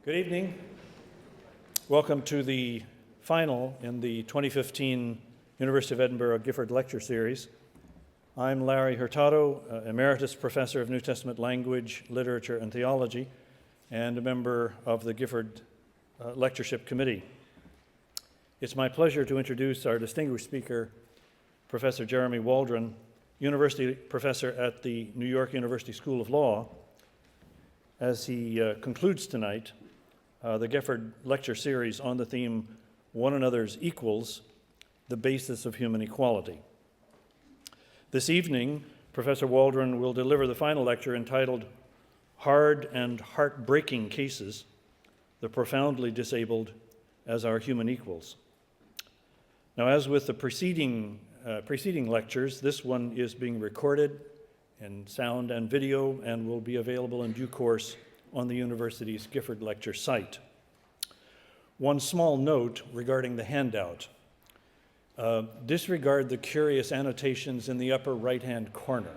Good evening. Welcome to the final in the 2015 University of Edinburgh Gifford Lecture Series. I'm Larry Hurtado, Emeritus Professor of New Testament Language, Literature, and Theology, and a member of the Gifford Lectureship Committee. It's my pleasure to introduce our distinguished speaker, Professor Jeremy Waldron, University Professor at the New York University School of Law. As he concludes tonight, the Gifford Lecture Series on the theme, One Another's Equals, the Basis of Human Equality. This evening, Professor Waldron will deliver the final lecture entitled, Hard and Heartbreaking Cases, the Profoundly Disabled as Our Human Equals. Now, as with the preceding lectures, this one is being recorded in sound and video and will be available in due course on the university's Gifford Lecture site. One small note regarding the handout. Disregard the curious annotations in the upper right-hand corner.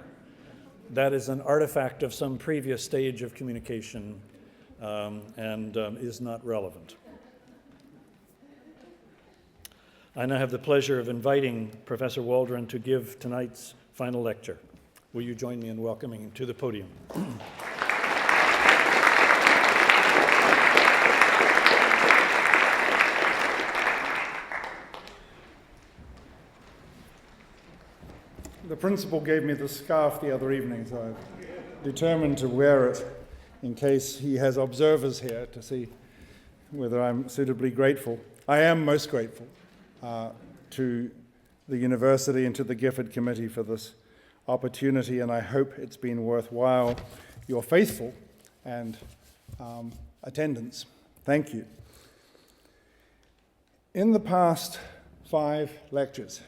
That is an artifact of some previous stage of communication and is not relevant. I now have the pleasure of inviting Professor Waldron to give tonight's final lecture. Will you join me in welcoming him to the podium? The principal gave me the scarf the other evening, so I've determined to wear it in case he has observers here to see whether I'm suitably grateful. I am most grateful to the university and to the Gifford Committee for this opportunity, and I hope it's been worthwhile, your faithful and attendance. Thank you. In the past 5 lectures,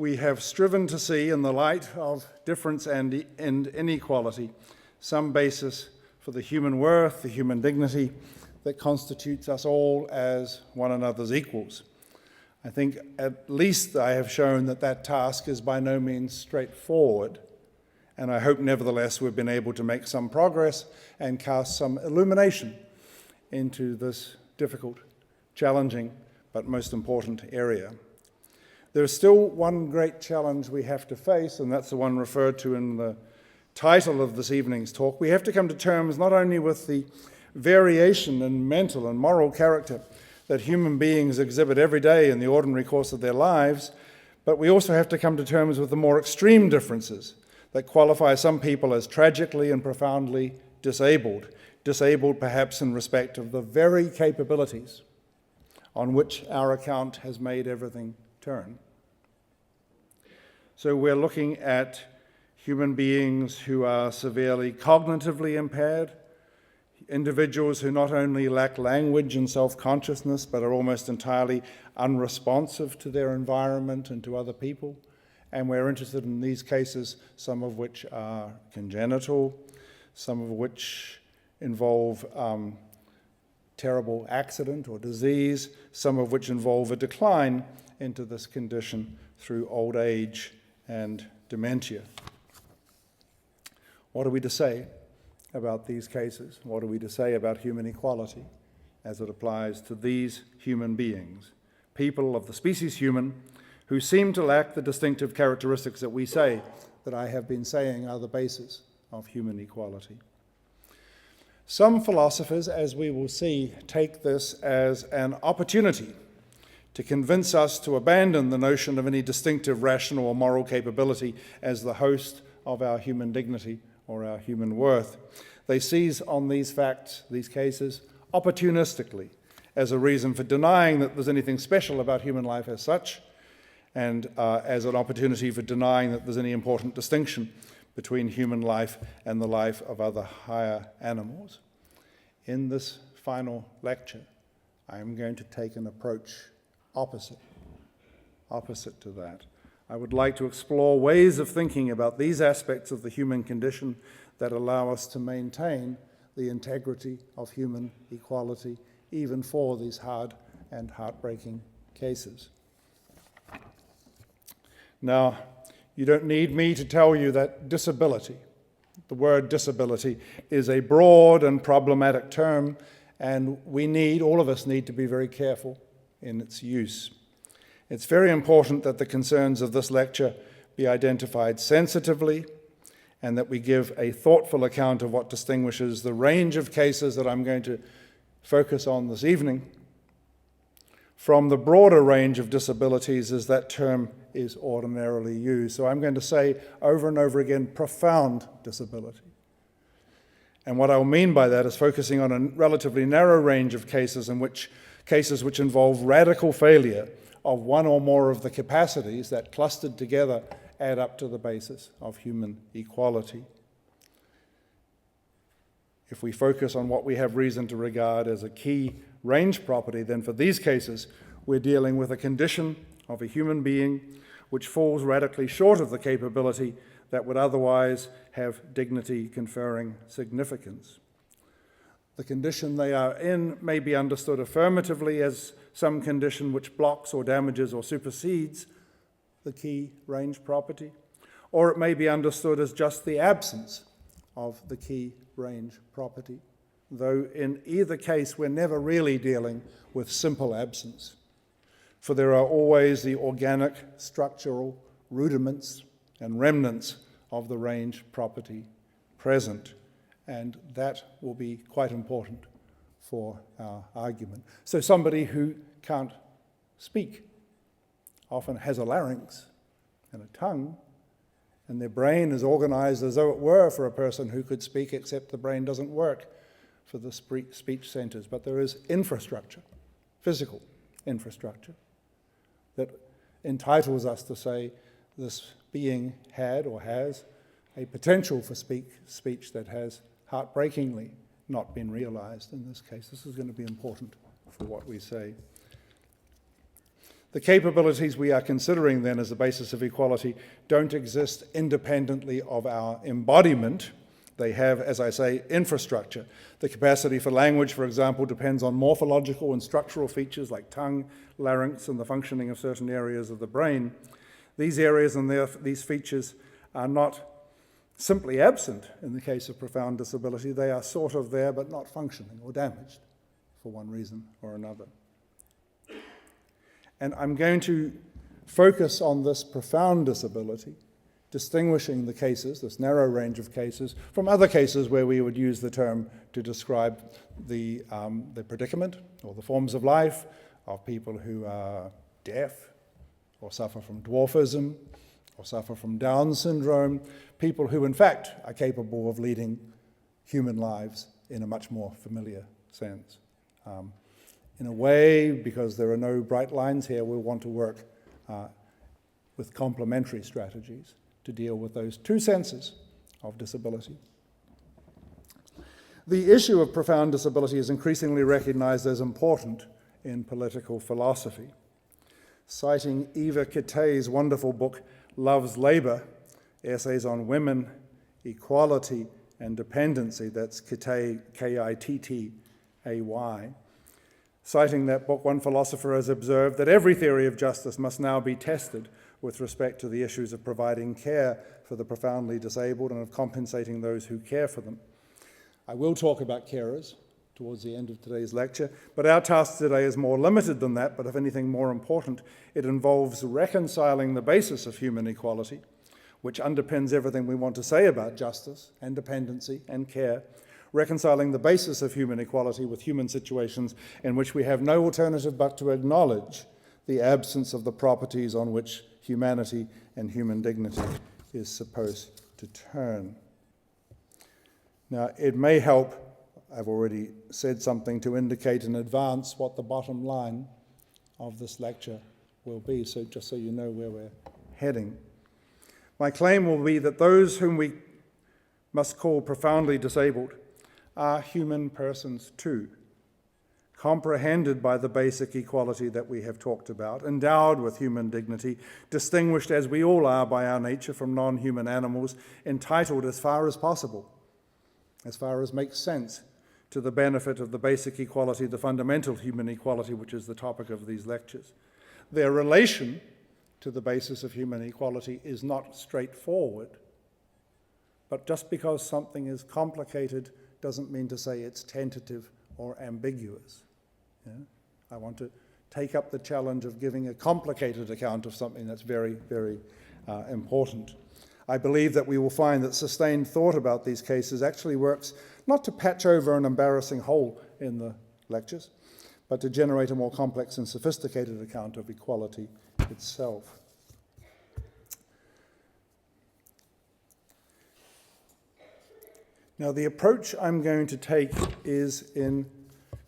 we have striven to see, in the light of difference and inequality, some basis for the human worth, the human dignity that constitutes us all as one another's equals. I think at least I have shown that that task is by no means straightforward, and I hope nevertheless we've been able to make some progress and cast some illumination into this difficult, challenging, but most important area. There's still one great challenge we have to face, and that's the one referred to in the title of this evening's talk. We have to come to terms not only with the variation in mental and moral character that human beings exhibit every day in the ordinary course of their lives, but we also have to come to terms with the more extreme differences that qualify some people as tragically and profoundly disabled perhaps in respect of the very capabilities on which our account has made everything turn. So we're looking at human beings who are severely cognitively impaired, individuals who not only lack language and self-consciousness, but are almost entirely unresponsive to their environment and to other people. And we're interested in these cases, some of which are congenital, some of which involve terrible accident or disease, some of which involve a decline into this condition through old age and dementia. What are we to say about these cases? What are we to say about human equality as it applies to these human beings, people of the species human, who seem to lack the distinctive characteristics that we say, that I have been saying are the basis of human equality? Some philosophers, as we will see, take this as an opportunity to convince us to abandon the notion of any distinctive rational or moral capability as the host of our human dignity or our human worth. They seize on these facts, these cases, opportunistically as a reason for denying that there's anything special about human life as such, and as an opportunity for denying that there's any important distinction between human life and the life of other higher animals. In this final lecture, I am going to take an approach opposite to that. I would like to explore ways of thinking about these aspects of the human condition that allow us to maintain the integrity of human equality, even for these hard and heartbreaking cases. Now, you don't need me to tell you that disability, the word disability, is a broad and problematic term, and all of us need to be very careful in its use. It's very important that the concerns of this lecture be identified sensitively and that we give a thoughtful account of what distinguishes the range of cases that I'm going to focus on this evening from the broader range of disabilities as that term is ordinarily used. So I'm going to say over and over again, profound disability. And what I'll mean by that is focusing on a relatively narrow range of cases which involve radical failure of one or more of the capacities that clustered together add up to the basis of human equality. If we focus on what we have reason to regard as a key range property, then for these cases, we're dealing with a condition of a human being which falls radically short of the capability that would otherwise have dignity-conferring significance. The condition they are in may be understood affirmatively as some condition which blocks or damages or supersedes the key range property, or it may be understood as just the absence of the key range property, though in either case we're never really dealing with simple absence, for there are always the organic structural rudiments and remnants of the range property present, and that will be quite important for our argument. So somebody who can't speak often has a larynx and a tongue, and their brain is organized as though it were for a person who could speak, except the brain doesn't work for the speech centers. But there is infrastructure, physical infrastructure, that entitles us to say this being had or has a potential for speech that has heartbreakingly not been realized in this case. This is going to be important for what we say. The capabilities we are considering then as the basis of equality don't exist independently of our embodiment. They have, as I say, infrastructure. The capacity for language, for example, depends on morphological and structural features like tongue, larynx, and the functioning of certain areas of the brain. These areas and these features are not simply absent in the case of profound disability. They are sort of there but not functioning or damaged for one reason or another. And I'm going to focus on this profound disability, distinguishing the cases, this narrow range of cases, from other cases where we would use the term to describe the predicament or the forms of life of people who are deaf or suffer from dwarfism or suffer from Down syndrome, people who in fact are capable of leading human lives in a much more familiar sense. In a way, because there are no bright lines here, we'll want to work with complementary strategies to deal with those two senses of disability. The issue of profound disability is increasingly recognized as important in political philosophy. Citing Eva Kittay's wonderful book, Love's Labour, Essays on Women, Equality, and Dependency, that's Kittay, K-I-T-T-A-Y. Citing that book, one philosopher has observed that every theory of justice must now be tested with respect to the issues of providing care for the profoundly disabled and of compensating those who care for them. I will talk about carers towards the end of today's lecture, but our task today is more limited than that, but if anything more important, it involves reconciling the basis of human equality, which underpins everything we want to say about justice and dependency and care, reconciling the basis of human equality with human situations in which we have no alternative but to acknowledge the absence of the properties on which humanity and human dignity is supposed to turn. Now, it may help, I've already said something to indicate in advance what the bottom line of this lecture will be, so just so you know where we're heading. My claim will be that those whom we must call profoundly disabled are human persons too, comprehended by the basic equality that we have talked about, endowed with human dignity, distinguished as we all are by our nature from non-human animals, entitled as far as possible, as far as makes sense, to the benefit of the basic equality, the fundamental human equality, which is the topic of these lectures. Their relation to the basis of human equality is not straightforward, but just because something is complicated doesn't mean to say it's tentative or ambiguous. Yeah? I want to take up the challenge of giving a complicated account of something that's very, very important. I believe that we will find that sustained thought about these cases actually works not to patch over an embarrassing hole in the lectures, but to generate a more complex and sophisticated account of equality itself. Now, the approach I'm going to take is in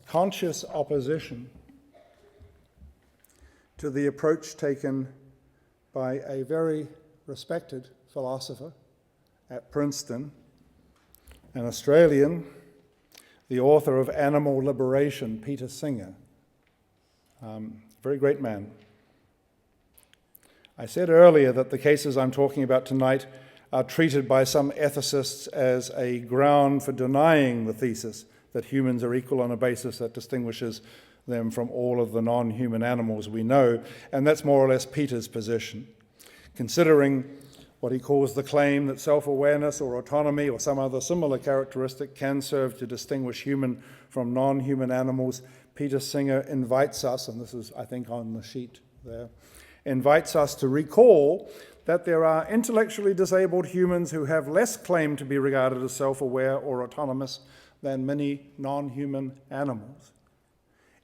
conscious opposition to the approach taken by a very respected philosopher at Princeton, an Australian, the author of Animal Liberation, Peter Singer. Very great man. I said earlier that the cases I'm talking about tonight are treated by some ethicists as a ground for denying the thesis that humans are equal on a basis that distinguishes them from all of the non-human animals we know, and that's more or less Peter's position. Considering what he calls the claim that self-awareness or autonomy or some other similar characteristic can serve to distinguish human from non-human animals, Peter Singer invites us, and this is, I think, on the sheet there, invites us to recall that there are intellectually disabled humans who have less claim to be regarded as self-aware or autonomous than many non-human animals.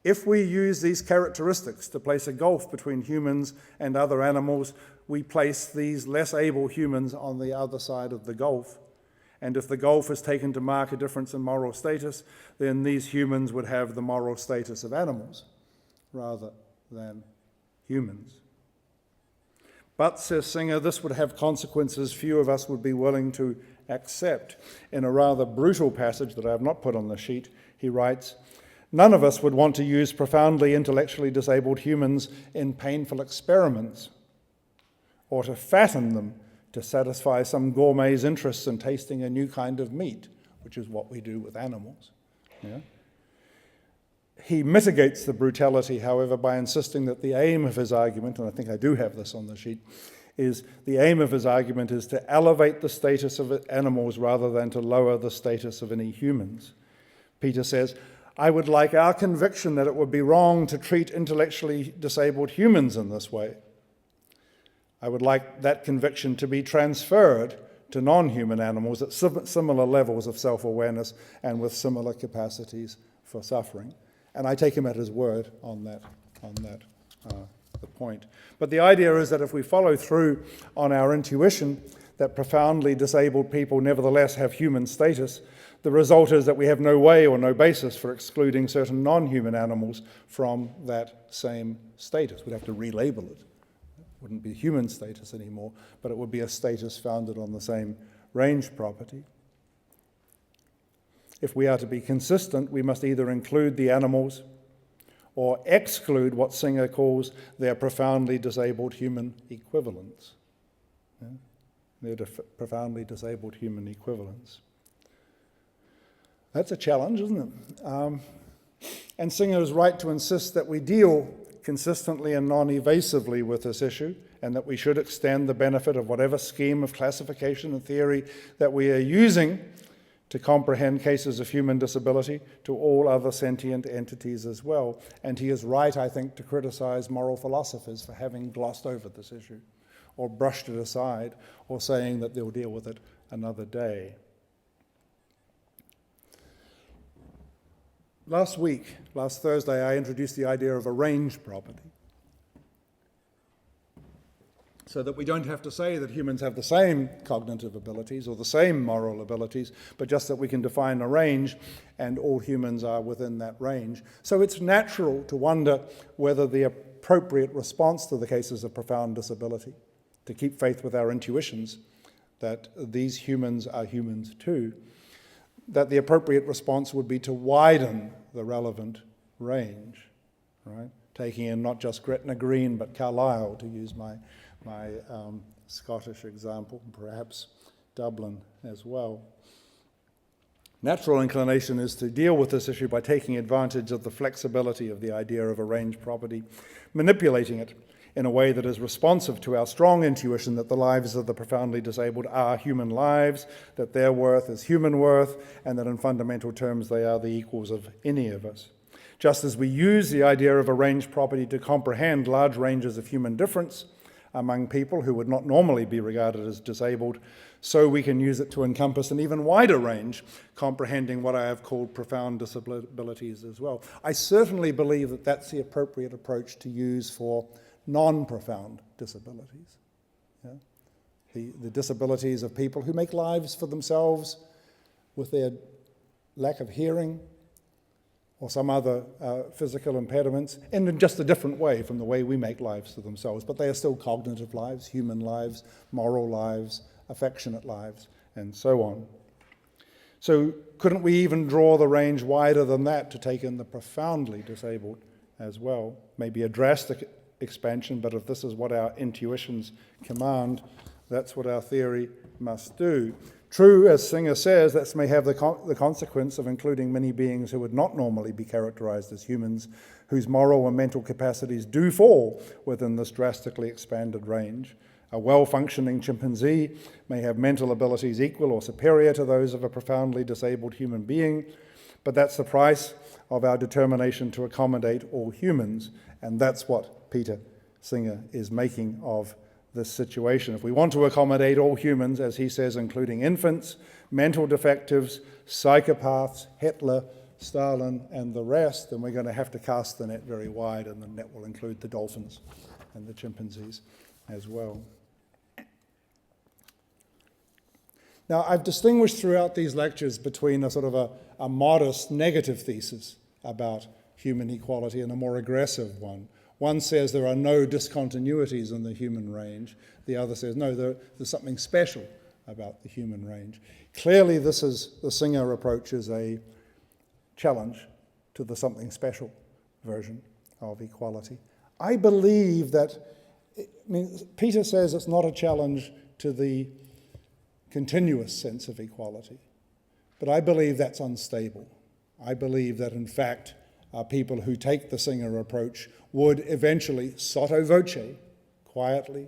If we use these characteristics to place a gulf between humans and other animals, we place these less able humans on the other side of the gulf. And if the gulf is taken to mark a difference in moral status, then these humans would have the moral status of animals rather than humans. But, says Singer, this would have consequences few of us would be willing to accept. In a rather brutal passage that I have not put on the sheet, he writes, "None of us would want to use profoundly intellectually disabled humans in painful experiments, or to fatten them to satisfy some gourmet's interests in tasting a new kind of meat," which is what we do with animals. Yeah? He mitigates the brutality, however, by insisting that the aim of his argument, and I think I do have this on the sheet, is the aim of his argument is to elevate the status of animals rather than to lower the status of any humans. Peter says, "I would like our conviction that it would be wrong to treat intellectually disabled humans in this way. I would like that conviction to be transferred to non-human animals at similar levels of self-awareness and with similar capacities for suffering." And I take him at his word on that the point. But the idea is that if we follow through on our intuition that profoundly disabled people nevertheless have human status, the result is that we have no way or no basis for excluding certain non-human animals from that same status. We'd have to relabel it. It wouldn't be human status anymore, but it would be a status founded on the same range property. If we are to be consistent, we must either include the animals or exclude what Singer calls their profoundly disabled human equivalents. Yeah? Their profoundly disabled human equivalents. That's a challenge, isn't it? And Singer is right to insist that we deal consistently and non-evasively with this issue, and that we should extend the benefit of whatever scheme of classification and theory that we are using to comprehend cases of human disability to all other sentient entities as well. And he is right, I think, to criticize moral philosophers for having glossed over this issue, or brushed it aside, or saying that they'll deal with it another day. Last Thursday, I introduced the idea of a range property, so that we don't have to say that humans have the same cognitive abilities or the same moral abilities, but just that we can define a range and all humans are within that range. So it's natural to wonder whether the appropriate response to the cases of profound disability, to keep faith with our intuitions that these humans are humans too, that the appropriate response would be to widen the relevant range, right? Taking in not just Gretna Green, but Carlisle, to use my Scottish example, perhaps Dublin as well. Natural inclination is to deal with this issue by taking advantage of the flexibility of the idea of a range property, manipulating it in a way that is responsive to our strong intuition that the lives of the profoundly disabled are human lives, that their worth is human worth, and that in fundamental terms they are the equals of any of us. Just as we use the idea of a range property to comprehend large ranges of human difference among people who would not normally be regarded as disabled, so we can use it to encompass an even wider range, comprehending what I have called profound disabilities as well. I certainly believe that that's the appropriate approach to use for non-profound disabilities. Yeah? The disabilities of people who make lives for themselves with their lack of hearing or some other physical impediments, in just a different way from the way we make lives for themselves. But they are still cognitive lives, human lives, moral lives, affectionate lives, and so on. So couldn't we even draw the range wider than that to take in the profoundly disabled as well? Maybe a drastic expansion, but if this is what our intuitions command, that's what our theory must do. True, as Singer says, that may have the consequence of including many beings who would not normally be characterized as humans, whose moral and mental capacities do fall within this drastically expanded range. A well-functioning chimpanzee may have mental abilities equal or superior to those of a profoundly disabled human being, but that's the price of our determination to accommodate all humans, and that's what Peter Singer is making of this situation. If we want to accommodate all humans, as he says, including infants, mental defectives, psychopaths, Hitler, Stalin, and the rest, then we're going to have to cast the net very wide, and the net will include the dolphins and the chimpanzees as well. Now, I've distinguished throughout these lectures between a sort of a modest negative thesis about human equality and a more aggressive one. One says there are no discontinuities in the human range. The other says, no, there's something special about the human range. Clearly, the Singer approach is a challenge to the something special version of equality. I believe that, Peter says it's not a challenge to the continuous sense of equality, but I believe that's unstable. I believe that, in fact, people who take the Singer approach would eventually, sotto voce, quietly,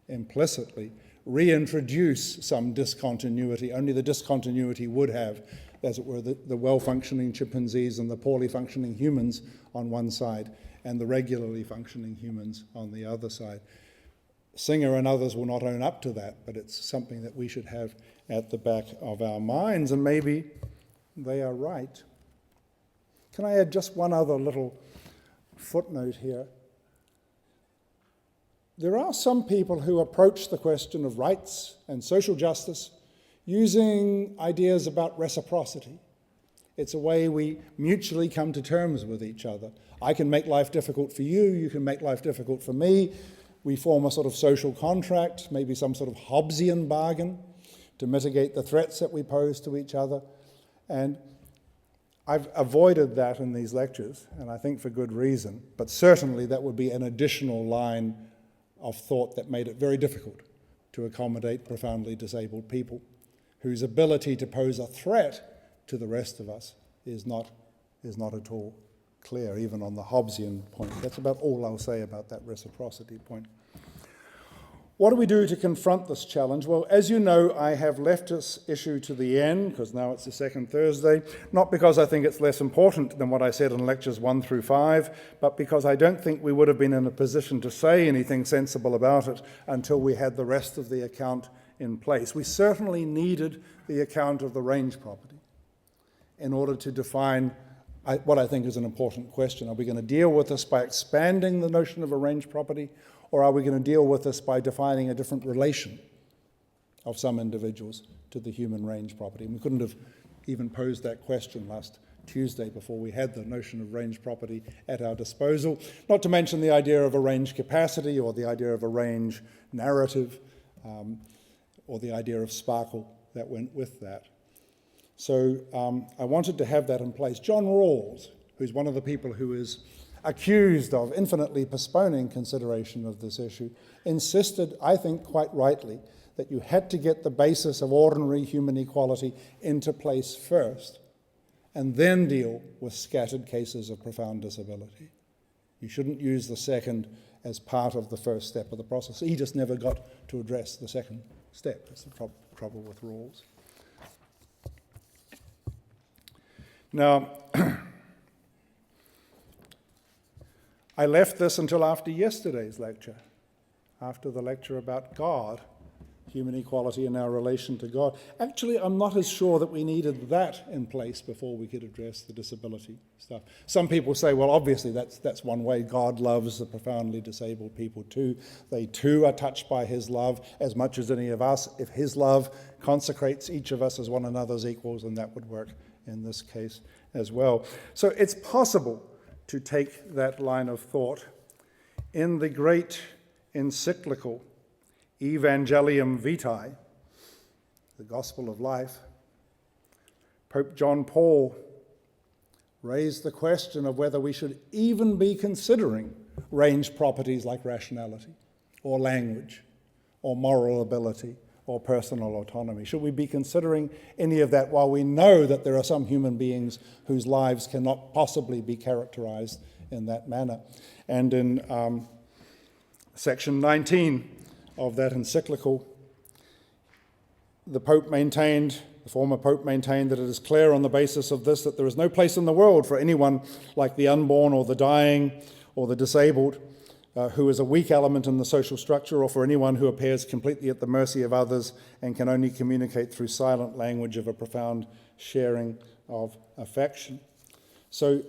implicitly, reintroduce some discontinuity. Only the discontinuity would have, as it were, the well-functioning chimpanzees and the poorly functioning humans on one side, and the regularly functioning humans on the other side. Singer and others will not own up to that, but it's something that we should have at the back of our minds, and maybe they are right. Can I add just one other little footnote here? There are some people who approach the question of rights and social justice using ideas about reciprocity. It's a way we mutually come to terms with each other. I can make life difficult for you, you can make life difficult for me. We form a sort of social contract, maybe some sort of Hobbesian bargain to mitigate the threats that we pose to each other. And I've avoided that in these lectures, and I think for good reason, but certainly that would be an additional line of thought that made it very difficult to accommodate profoundly disabled people whose ability to pose a threat to the rest of us is not at all clear, even on the Hobbesian point. That's about all I'll say about that reciprocity point. What do we do to confront this challenge? Well, as you know, I have left this issue to the end, because now it's the second Thursday, not because I think it's less important than what I said in lectures 1 through 5, but because I don't think we would have been in a position to say anything sensible about it until we had the rest of the account in place. We certainly needed the account of the range property in order to define what I think is an important question. Are we going to deal with this by expanding the notion of a range property, or are we going to deal with this by defining a different relation of some individuals to the human range property? And we couldn't have even posed that question last Tuesday before we had the notion of range property at our disposal, not to mention the idea of a range capacity or the idea of a range narrative or the idea of sparkle that went with that. So I wanted to have that in place. John Rawls, who's one of the people who is accused of infinitely postponing consideration of this issue, insisted, I think quite rightly, that you had to get the basis of ordinary human equality into place first, and then deal with scattered cases of profound disability. You shouldn't use the second as part of the first step of the process. He just never got to address the second step. That's the trouble with rules. Now, I left this until after yesterday's lecture, after the lecture about God, human equality and our relation to God. Actually, I'm not as sure that we needed that in place before we could address the disability stuff. Some people say, well, obviously that's one way. God loves the profoundly disabled people too. They too are touched by his love as much as any of us. If his love consecrates each of us as one another's equals, then that would work in this case as well. So it's possible to take that line of thought. In the great encyclical Evangelium Vitae, the Gospel of Life, Pope John Paul raised the question of whether we should even be considering range properties like rationality, or language, or moral ability, or personal autonomy. Should we be considering any of that while we know that there are some human beings whose lives cannot possibly be characterized in that manner? And in section 19 of that encyclical, the former Pope maintained that it is clear on the basis of this that there is no place in the world for anyone like the unborn or the dying or the disabled who is a weak element in the social structure, or for anyone who appears completely at the mercy of others and can only communicate through silent language of a profound sharing of affection. So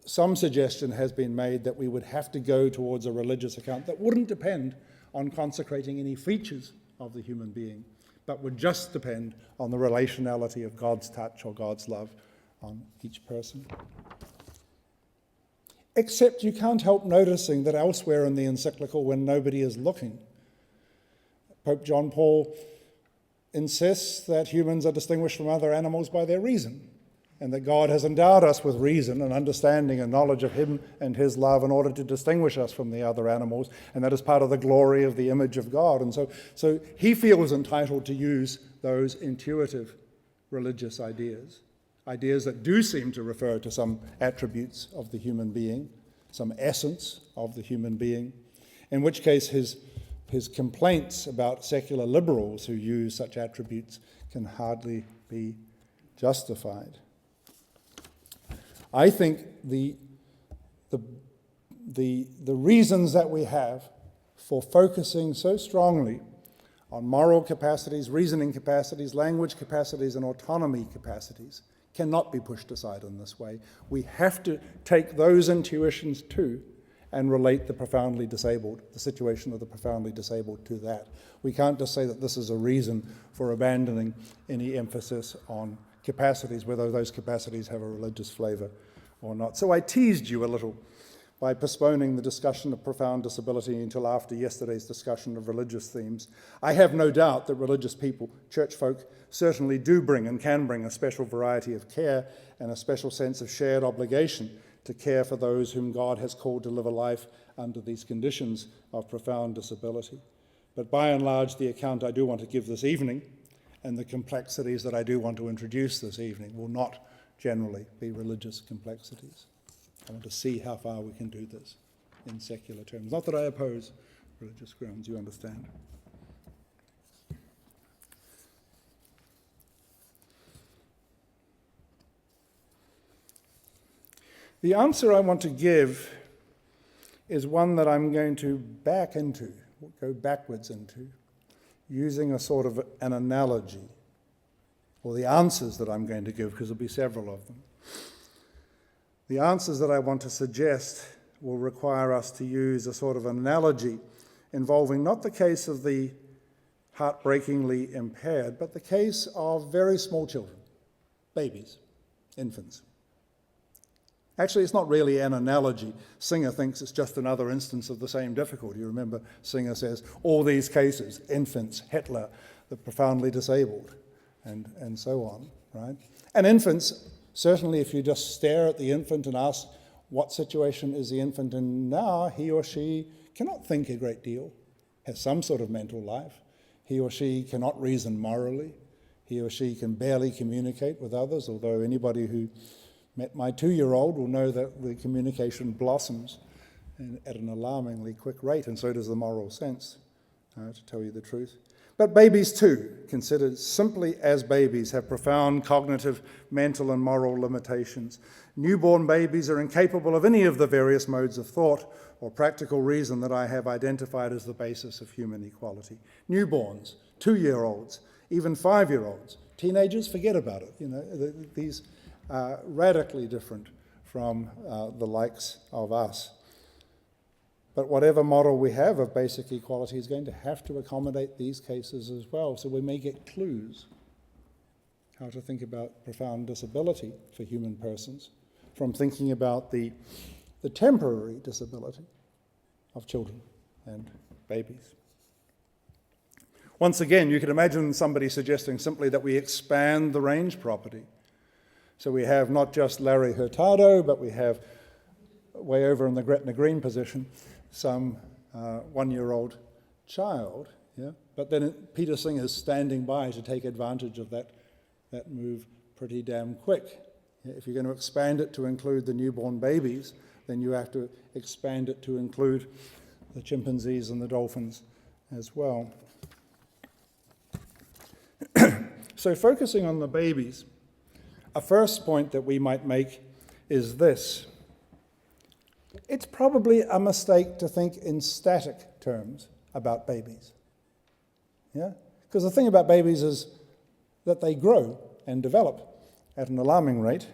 some suggestion has been made that we would have to go towards a religious account that wouldn't depend on consecrating any features of the human being, but would just depend on the relationality of God's touch or God's love on each person. Except you can't help noticing that elsewhere in the encyclical, when nobody is looking, Pope John Paul insists that humans are distinguished from other animals by their reason, and that God has endowed us with reason and understanding and knowledge of him and his love in order to distinguish us from the other animals, and that is part of the glory of the image of God. And so he feels entitled to use those intuitive religious ideas that do seem to refer to some attributes of the human being, some essence of the human being, in which case his complaints about secular liberals who use such attributes can hardly be justified. I think the reasons that we have for focusing so strongly on moral capacities, reasoning capacities, language capacities, and autonomy capacities cannot be pushed aside in this way. We have to take those intuitions too and relate the situation of the profoundly disabled to that. We can't just say that this is a reason for abandoning any emphasis on capacities, whether those capacities have a religious flavor or not. So I teased you a little by postponing the discussion of profound disability until after yesterday's discussion of religious themes. I have no doubt that religious people, church folk, certainly do bring and can bring a special variety of care and a special sense of shared obligation to care for those whom God has called to live a life under these conditions of profound disability. But by and large, the account I do want to give this evening and the complexities that I do want to introduce this evening will not generally be religious complexities. I want to see how far we can do this in secular terms. Not that I oppose religious grounds, you understand. The answer I want to give is one that I'm going to go backwards into, using a sort of an analogy, or the answers that I'm going to give, because there'll be several of them. The answers that I want to suggest will require us to use a sort of analogy involving not the case of the heartbreakingly impaired, but the case of very small children, babies, infants. Actually, it's not really an analogy. Singer thinks it's just another instance of the same difficulty. You remember Singer says, all these cases, infants, Hitler, the profoundly disabled, and so on, right? And infants, certainly if you just stare at the infant and ask what situation is the infant in now, he or she cannot think a great deal, has some sort of mental life. He or she cannot reason morally. He or she can barely communicate with others, although anybody who met my 2-year-old will know that the communication blossoms at an alarmingly quick rate, and so does the moral sense, to tell you the truth. But babies too, considered simply as babies, have profound cognitive, mental and moral limitations. Newborn babies are incapable of any of the various modes of thought or practical reason that I have identified as the basis of human equality. Newborns, 2-year-olds, even 5-year-olds, teenagers, forget about it. These are radically different from the likes of us. But whatever model we have of basic equality is going to have to accommodate these cases as well. So we may get clues how to think about profound disability for human persons from thinking about the temporary disability of children and babies. Once again, you could imagine somebody suggesting simply that we expand the range property. So we have not just Larry Hurtado, but we have way over in the Gretna Green position, some 1-year-old child, yeah? But then Peter Singer is standing by to take advantage of that move pretty damn quick. If you're going to expand it to include the newborn babies, then you have to expand it to include the chimpanzees and the dolphins as well. So focusing on the babies, a first point that we might make is this. It's probably a mistake to think in static terms about babies. Yeah? Because the thing about babies is that they grow and develop at an alarming rate.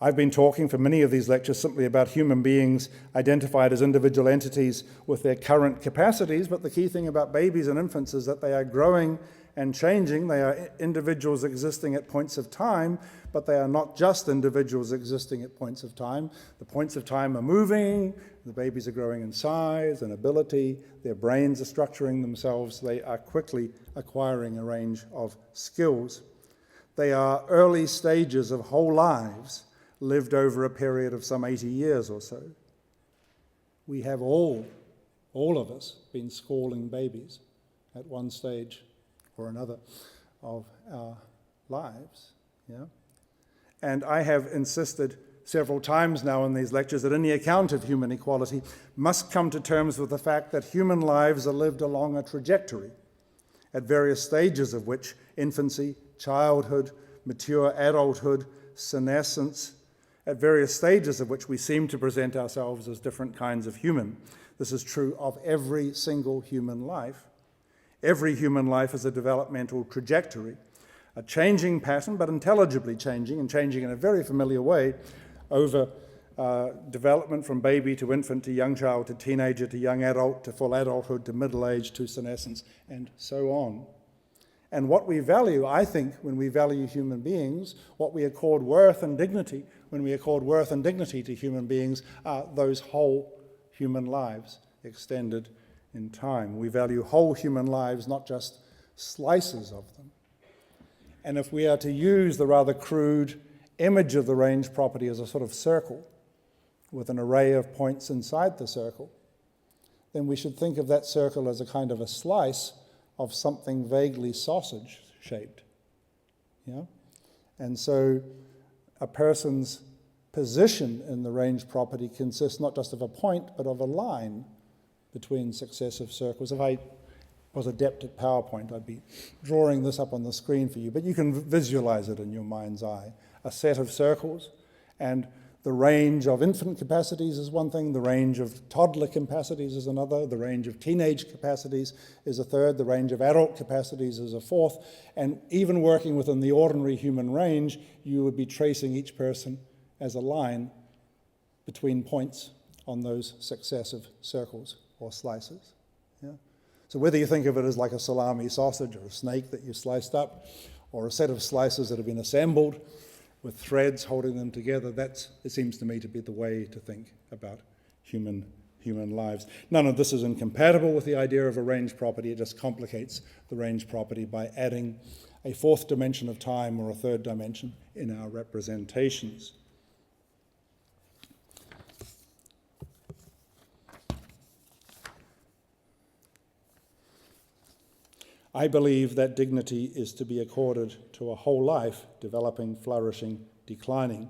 I've been talking for many of these lectures simply about human beings identified as individual entities with their current capacities, but the key thing about babies and infants is that they are growing and changing. They are individuals existing at points of time, but they are not just individuals existing at points of time. The points of time are moving, the babies are growing in size and ability, their brains are structuring themselves, they are quickly acquiring a range of skills. They are early stages of whole lives lived over a period of some 80 years or so. We have all of us, been squalling babies at one stage or another of our lives. Yeah? And I have insisted several times now in these lectures that any account of human equality must come to terms with the fact that human lives are lived along a trajectory, at various stages of which infancy, childhood, mature adulthood, senescence, at various stages of which we seem to present ourselves as different kinds of human. This is true of every single human life. Every human life is a developmental trajectory, a changing pattern, but intelligibly changing, and changing in a very familiar way over development from baby to infant to young child to teenager to young adult to full adulthood to middle age to senescence, and so on. And what we value, I think, when we value human beings, what we accord worth and dignity, when we accord worth and dignity to human beings, are those whole human lives extended in time. We value whole human lives, not just slices of them. And if we are to use the rather crude image of the range property as a sort of circle with an array of points inside the circle, then we should think of that circle as a kind of a slice of something vaguely sausage-shaped. Yeah? And so a person's position in the range property consists not just of a point, but of a line between successive circles. If I was adept at PowerPoint, I'd be drawing this up on the screen for you, but you can visualize it in your mind's eye. A set of circles, and the range of infant capacities is one thing, the range of toddler capacities is another, the range of teenage capacities is a third, the range of adult capacities is a fourth, and even working within the ordinary human range, you would be tracing each person as a line between points on those successive circles or slices. Yeah? So whether you think of it as like a salami sausage or a snake that you sliced up, or a set of slices that have been assembled with threads holding them together, it seems to me to be the way to think about human lives. None of this is incompatible with the idea of a range property. It just complicates the range property by adding a fourth dimension of time or a third dimension in our representations. I believe that dignity is to be accorded to a whole life, developing, flourishing, declining,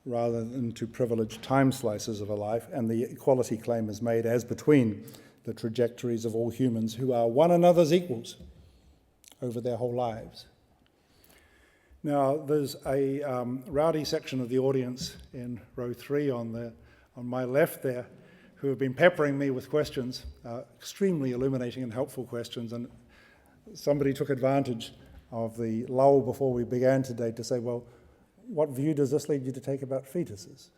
rather than to privileged time slices of a life, and the equality claim is made as between the trajectories of all humans who are one another's equals over their whole lives. Now, there's a rowdy section of the audience in row 3 on my left there who have been peppering me with questions, extremely illuminating and helpful questions, and somebody took advantage of the lull before we began today to say, well, what view does this lead you to take about fetuses?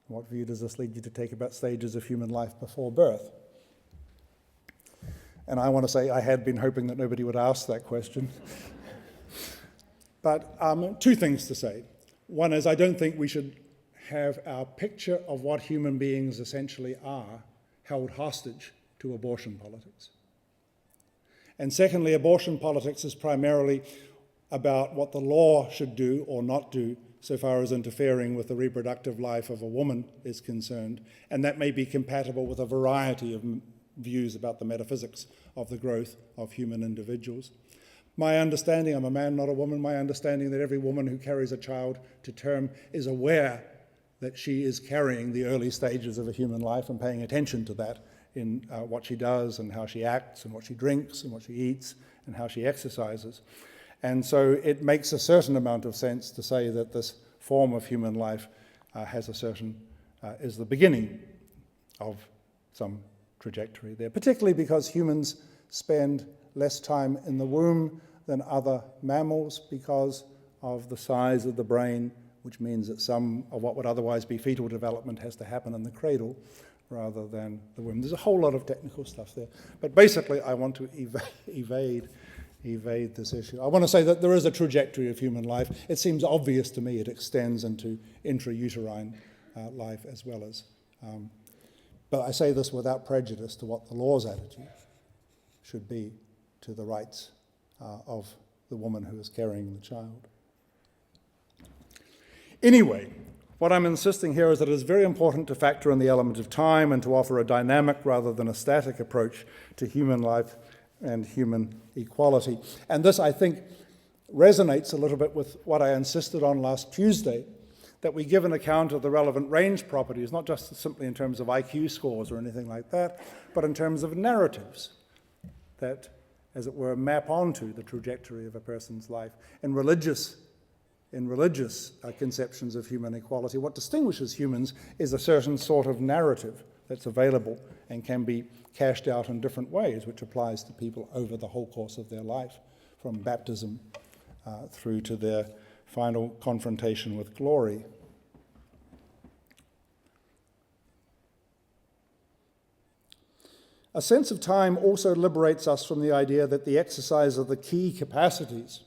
What view does this lead you to take about stages of human life before birth? And I want to say I had been hoping that nobody would ask that question. But 2 things to say. One is I don't think we should have our picture of what human beings essentially are held hostage to abortion politics. And secondly, abortion politics is primarily about what the law should do or not do so far as interfering with the reproductive life of a woman is concerned, and that may be compatible with a variety of views about the metaphysics of the growth of human individuals. My understanding, I'm a man, not a woman, my understanding that every woman who carries a child to term is aware that she is carrying the early stages of a human life and paying attention to that in what she does and how she acts and what she drinks and what she eats and how she exercises. And so it makes a certain amount of sense to say that this form of human life is the beginning of some trajectory there, particularly because humans spend less time in the womb than other mammals because of the size of the brain, which means that some of what would otherwise be fetal development has to happen in the cradle rather than the womb. There's a whole lot of technical stuff there. But basically, I want to evade this issue. I want to say that there is a trajectory of human life. It seems obvious to me it extends into intrauterine life as well as... but I say this without prejudice to what the law's attitude should be to the rights of the woman who is carrying the child. Anyway, what I'm insisting here is that it is very important to factor in the element of time and to offer a dynamic rather than a static approach to human life and human equality. And this, I think, resonates a little bit with what I insisted on last Tuesday, that we give an account of the relevant range properties, not just simply in terms of IQ scores or anything like that, but in terms of narratives that, as it were, map onto the trajectory of a person's life. In religious conceptions of human equality, what distinguishes humans is a certain sort of narrative that's available and can be cashed out in different ways, which applies to people over the whole course of their life, from baptism through to their final confrontation with glory. A sense of time also liberates us from the idea that the exercise of the key capacities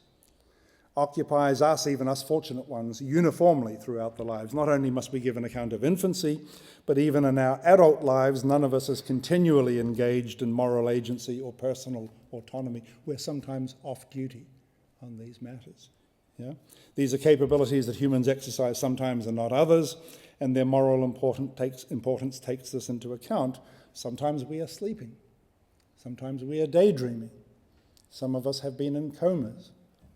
occupies us, even us fortunate ones, uniformly throughout the lives. Not only must we give an account of infancy, but even in our adult lives, none of us is continually engaged in moral agency or personal autonomy. We're sometimes off duty on these matters. Yeah? These are capabilities that humans exercise sometimes and not others, and their moral importance takes this into account. Sometimes we are sleeping. Sometimes we are daydreaming. Some of us have been in comas.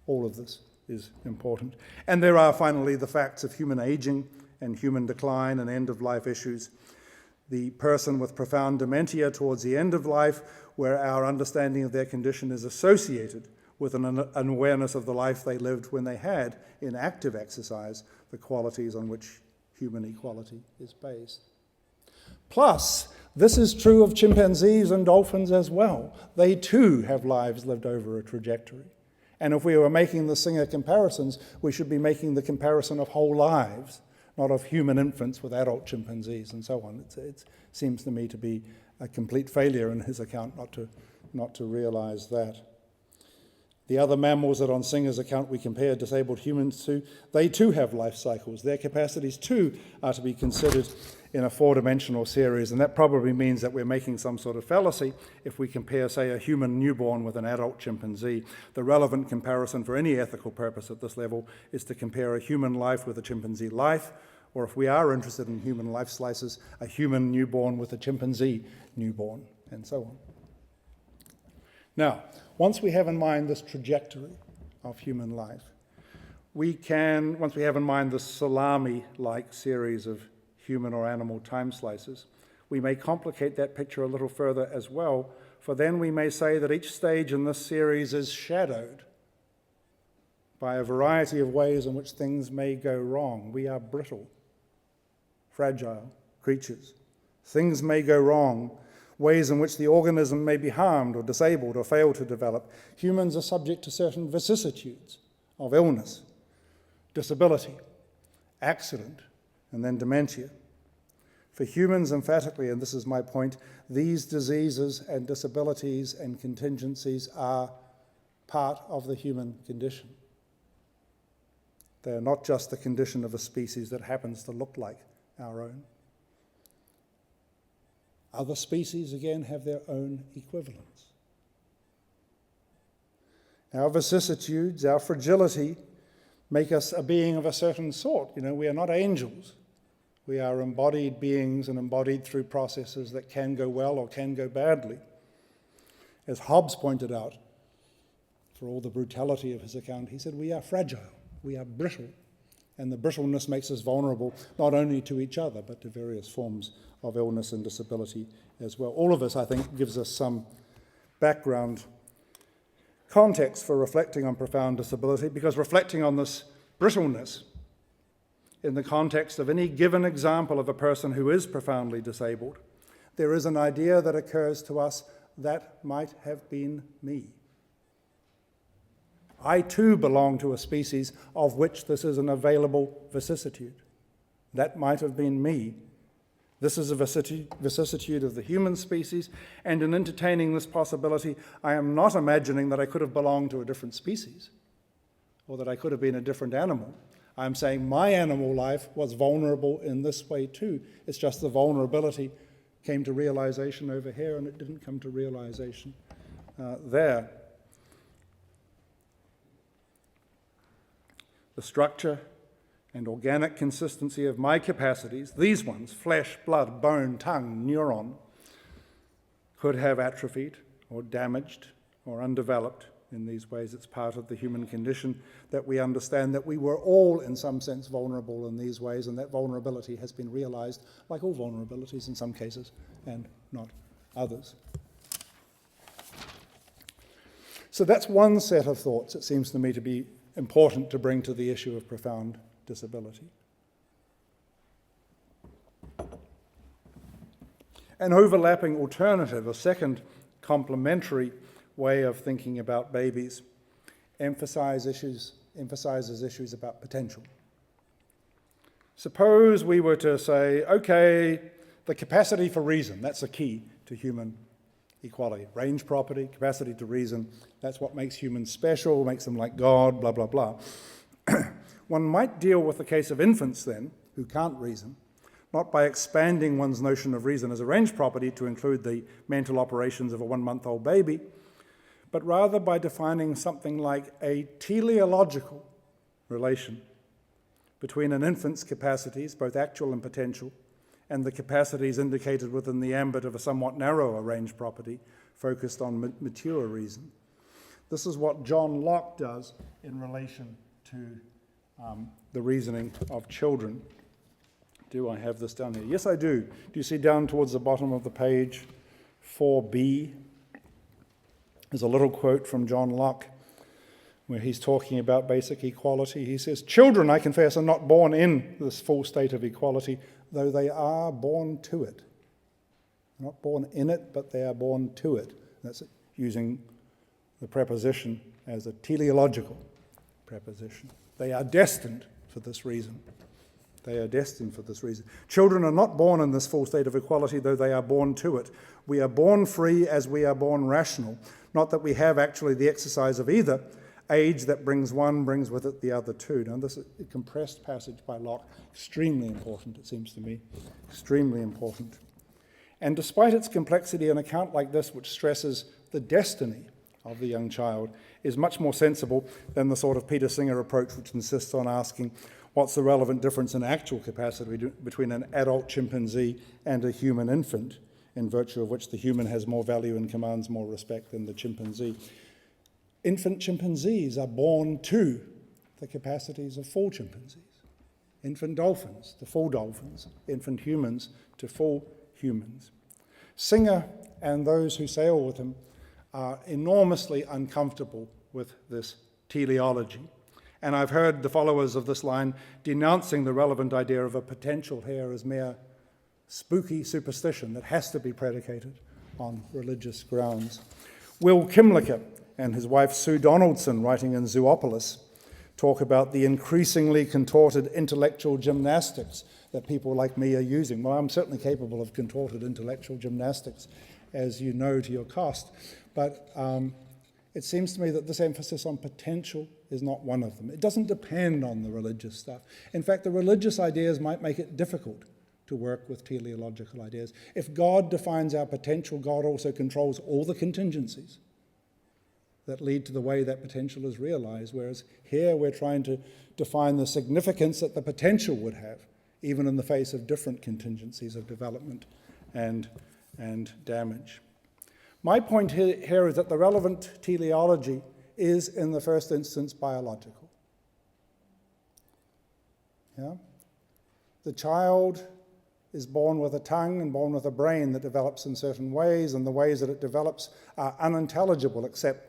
All of this is important. And there are finally the facts of human aging and human decline and end-of-life issues. The person with profound dementia towards the end of life, where our understanding of their condition is associated with an awareness of the life they lived when they had, in active exercise, the qualities on which human equality is based. Plus, this is true of chimpanzees and dolphins as well. They too have lives lived over a trajectory. And if we were making the Singer comparisons, we should be making the comparison of whole lives, not of human infants with adult chimpanzees and so on. It seems to me to be a complete failure in his account not to realize that. The other mammals that on Singer's account we compare disabled humans to, they too have life cycles. Their capacities too are to be considered in a four-dimensional series, and that probably means that we're making some sort of fallacy if we compare, say, a human newborn with an adult chimpanzee. The relevant comparison for any ethical purpose at this level is to compare a human life with a chimpanzee life, or if we are interested in human life slices, a human newborn with a chimpanzee newborn, and so on. Now, once we have in mind this trajectory of human life, we can, once we have in mind the salami-like series of human or animal time slices, we may complicate that picture a little further as well, for then we may say that each stage in this series is shadowed by a variety of ways in which things may go wrong. We are brittle, fragile creatures. Things may go wrong, ways in which the organism may be harmed or disabled or fail to develop. Humans are subject to certain vicissitudes of illness, disability, accident, and then dementia. For humans, emphatically, and this is my point, these diseases and disabilities and contingencies are part of the human condition. They are not just the condition of a species that happens to look like our own. Other species, again, have their own equivalents. Our vicissitudes, our fragility, make us a being of a certain sort. We are not angels. We are embodied beings and embodied through processes that can go well or can go badly. As Hobbes pointed out, for all the brutality of his account, he said, we are fragile, we are brittle, and the brittleness makes us vulnerable not only to each other, but to various forms of illness and disability as well. All of this, I think, gives us some background context for reflecting on profound disability, because reflecting on this brittleness in the context of any given example of a person who is profoundly disabled, there is an idea that occurs to us that might have been me. I too belong to a species of which this is an available vicissitude. That might have been me. This is a vicissitude of the human species, and in entertaining this possibility, I am not imagining that I could have belonged to a different species or that I could have been a different animal. I'm saying my animal life was vulnerable in this way too. It's just the vulnerability came to realization over here and it didn't come to realization there. The structure and organic consistency of my capacities, these ones, flesh, blood, bone, tongue, neuron, could have atrophied or damaged or undeveloped in these ways. It's part of the human condition that we understand that we were all, in some sense, vulnerable in these ways, and that vulnerability has been realized, like all vulnerabilities in some cases, and not others. So that's one set of thoughts, it seems to me, to be important to bring to the issue of profound disability. An overlapping alternative, a second complementary way of thinking about babies, emphasizes issues about potential. Suppose we were to say, okay, the capacity for reason, that's the key to human equality. Range property, capacity to reason, that's what makes humans special, makes them like God, blah, blah, blah. One might deal with the case of infants then, who can't reason, not by expanding one's notion of reason as a range property to include the mental operations of a 1-month-old baby, but rather by defining something like a teleological relation between an infant's capacities, both actual and potential, and the capacities indicated within the ambit of a somewhat narrower range property focused on mature reason. This is what John Locke does in relation to the reasoning of children. Do I have this down here? Yes, I do. Do you see down towards the bottom of the page, 4b? There's a little quote from John Locke where he's talking about basic equality. He says, "Children, I confess, are not born in this full state of equality, though they are born to it." They're not born in it, but they are born to it. That's using the preposition as a teleological preposition. They are destined for this reason. They are destined for this reason. Children are not born in this full state of equality, though they are born to it. We are born free as we are born rational. Not that we have actually the exercise of either. Age that brings one brings with it the other too. Now, this is a compressed passage by Locke, extremely important, it seems to me, extremely important. And despite its complexity, an account like this, which stresses the destiny of the young child, is much more sensible than the sort of Peter Singer approach which insists on asking what's the relevant difference in actual capacity between an adult chimpanzee and a human infant, in virtue of which the human has more value and commands more respect than the chimpanzee. Infant chimpanzees are born to the capacities of full chimpanzees, infant dolphins to full dolphins, infant humans to full humans. Singer and those who sail with him are enormously uncomfortable with this teleology. And I've heard the followers of this line denouncing the relevant idea of a potential here as mere spooky superstition that has to be predicated on religious grounds. Will Kimlicka and his wife Sue Donaldson, writing in Zoopolis, talk about the increasingly contorted intellectual gymnastics that people like me are using. Well, I'm certainly capable of contorted intellectual gymnastics, as you know to your cost. But it seems to me that this emphasis on potential is not one of them. It doesn't depend on the religious stuff. In fact, the religious ideas might make it difficult to work with teleological ideas. If God defines our potential, God also controls all the contingencies that lead to the way that potential is realized, whereas here we're trying to define the significance that the potential would have, even in the face of different contingencies of development and damage. My point here is that the relevant teleology is, in the first instance, biological. Yeah? The child is born with a tongue and born with a brain that develops in certain ways, and the ways that it develops are unintelligible except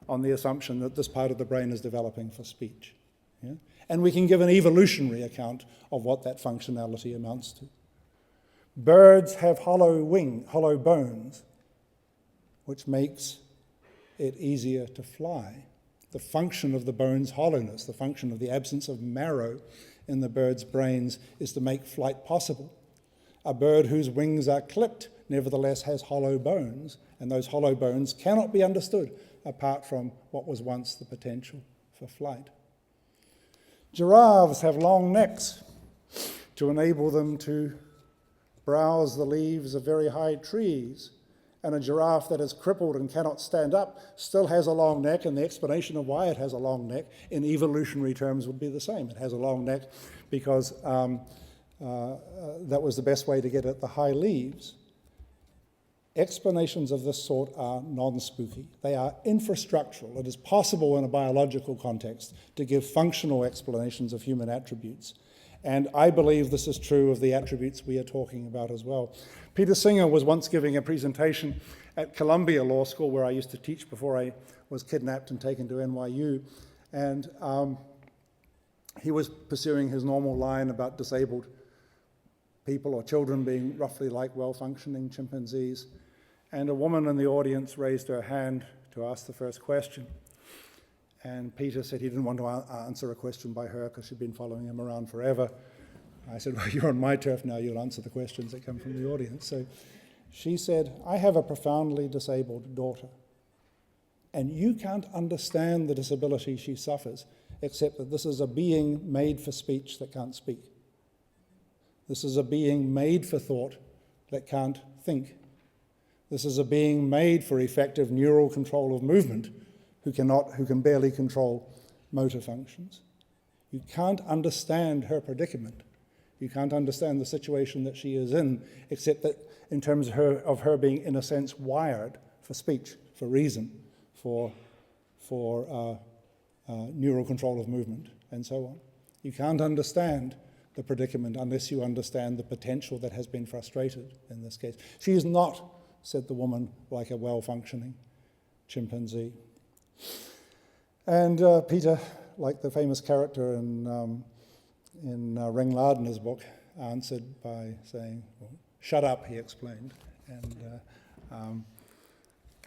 on the assumption that this part of the brain is developing for speech. Yeah? And we can give an evolutionary account of what that functionality amounts to. Birds have hollow bones, which makes it easier to fly. The function of the bone's hollowness, the function of the absence of marrow in the bird's brains is to make flight possible. A bird whose wings are clipped nevertheless has hollow bones, and those hollow bones cannot be understood apart from what was once the potential for flight. Giraffes have long necks to enable them to browse the leaves of very high trees, and a giraffe that is crippled and cannot stand up still has a long neck, and the explanation of why it has a long neck in evolutionary terms would be the same. It has a long neck because that was the best way to get at the high leaves. Explanations of this sort are non-spooky. They are infrastructural. It is possible in a biological context to give functional explanations of human attributes. And I believe this is true of the attributes we are talking about as well. Peter Singer was once giving a presentation at Columbia Law School, where I used to teach before I was kidnapped and taken to NYU. And he was pursuing his normal line about disabled people or children being roughly like well-functioning chimpanzees. And a woman in the audience raised her hand to ask the first question. And Peter said he didn't want to answer a question by her because she'd been following him around forever. I said, well, you're on my turf now, you'll answer the questions that come from the audience. So she said, I have a profoundly disabled daughter, and you can't understand the disability she suffers, except that this is a being made for speech that can't speak. This is a being made for thought that can't think. This is a being made for effective neural control of movement who can barely control motor functions. You can't understand her predicament. You can't understand the situation that she is in, except that in terms of her being, in a sense, wired for speech, for reason, for neural control of movement, and so on. You can't understand the predicament unless you understand the potential that has been frustrated in this case. She is not, said the woman, like a well-functioning chimpanzee. And Peter, like the famous character in Ring Lardner's book, answered by saying, well, shut up, he explained. And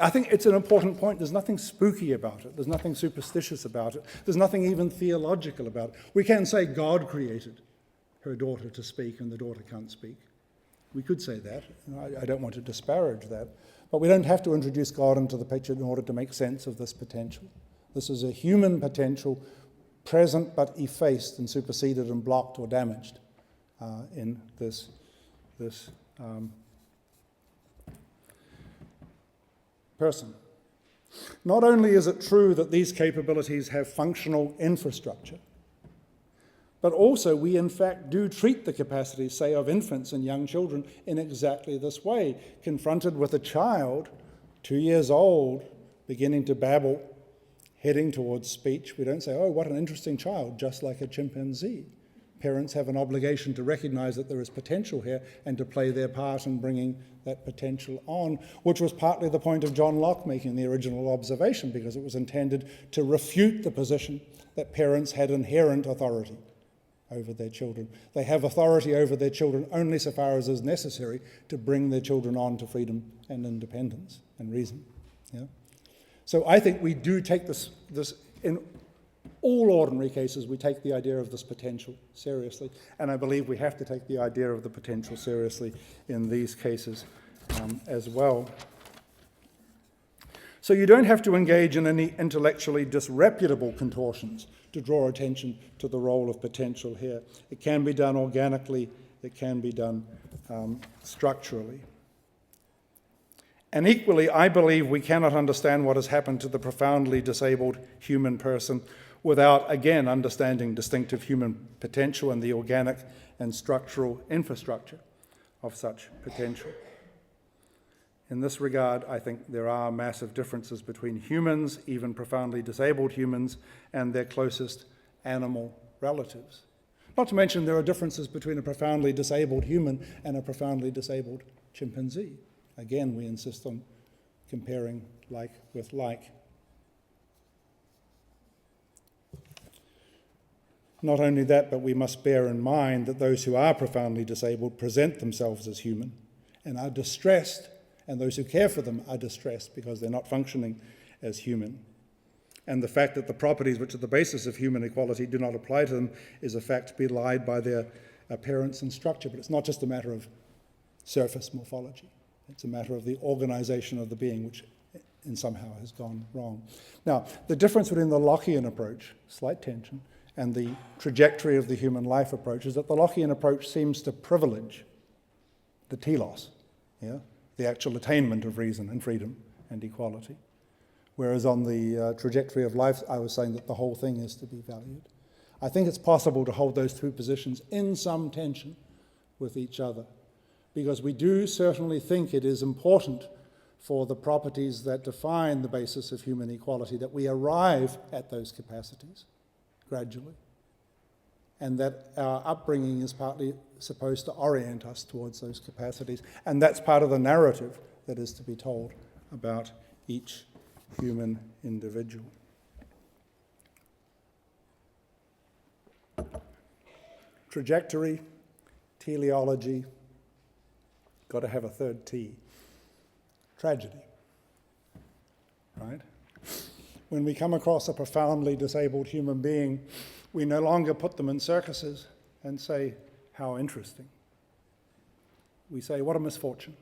I think it's an important point. There's nothing spooky about it. There's nothing superstitious about it. There's nothing even theological about it. We can say God created her daughter to speak and the daughter can't speak. We could say that. I don't want to disparage that. But we don't have to introduce God into the picture in order to make sense of this potential. This is a human potential, present but effaced and superseded and blocked or damaged in this person. Not only is it true that these capabilities have functional infrastructure, but also we in fact do treat the capacities, say, of infants and young children in exactly this way. Confronted with a child, 2 years old, beginning to babble, heading towards speech, we don't say, oh, what an interesting child, just like a chimpanzee. Parents have an obligation to recognize that there is potential here and to play their part in bringing that potential on, which was partly the point of John Locke making the original observation, because it was intended to refute the position that parents had inherent authority over their children. They have authority over their children only so far as is necessary to bring their children on to freedom and independence and reason. Yeah? So I think we do take this in all ordinary cases, we take the idea of this potential seriously, and I believe we have to take the idea of the potential seriously in these cases as well. So you don't have to engage in any intellectually disreputable contortions to draw attention to the role of potential here. It can be done organically, it can be done structurally. And equally, I believe we cannot understand what has happened to the profoundly disabled human person without, again, understanding distinctive human potential and the organic and structural infrastructure of such potential. In this regard, I think there are massive differences between humans, even profoundly disabled humans, and their closest animal relatives. Not to mention there are differences between a profoundly disabled human and a profoundly disabled chimpanzee. Again, we insist on comparing like with like. Not only that, but we must bear in mind that those who are profoundly disabled present themselves as human and are distressed, and those who care for them are distressed because they're not functioning as human. And the fact that the properties which are the basis of human equality do not apply to them is a fact belied by their appearance and structure. But it's not just a matter of surface morphology. It's a matter of the organization of the being, which in somehow has gone wrong. Now, the difference between the Lockean approach, slight tension, and the trajectory of the human life approach is that the Lockean approach seems to privilege the telos, the actual attainment of reason and freedom and equality. Whereas on the trajectory of life, I was saying that the whole thing is to be valued. I think it's possible to hold those two positions in some tension with each other, because we do certainly think it is important for the properties that define the basis of human equality that we arrive at those capacities gradually, and that our upbringing is partly supposed to orient us towards those capacities, and that's part of the narrative that is to be told about each human individual. Trajectory, teleology, got to have a third T. Tragedy, right? When we come across a profoundly disabled human being, we no longer put them in circuses and say, how interesting. We say, what a misfortune,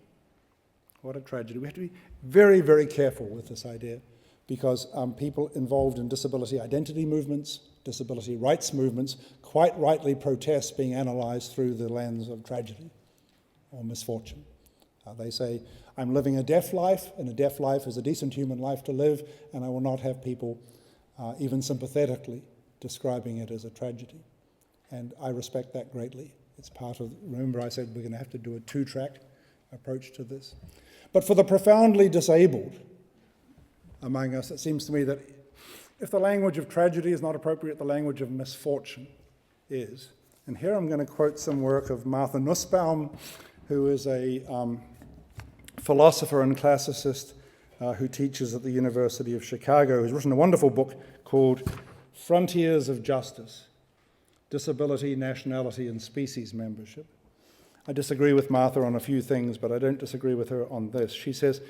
what a tragedy. We have to be very, very careful with this idea, because people involved in disability identity movements, disability rights movements, quite rightly protest being analysed through the lens of tragedy or misfortune. They say, I'm living a deaf life, and a deaf life is a decent human life to live, and I will not have people even sympathetically describing it as a tragedy. And I respect that greatly. It's part of, remember I said we're going to have to do a two-track approach to this. But for the profoundly disabled among us, it seems to me that if the language of tragedy is not appropriate, the language of misfortune is. And here I'm going to quote some work of Martha Nussbaum, who is a philosopher and classicist who teaches at the University of Chicago, who's written a wonderful book called Frontiers of Justice, Disability, Nationality, and Species Membership. I disagree with Martha on a few things, but I don't disagree with her on this. She says,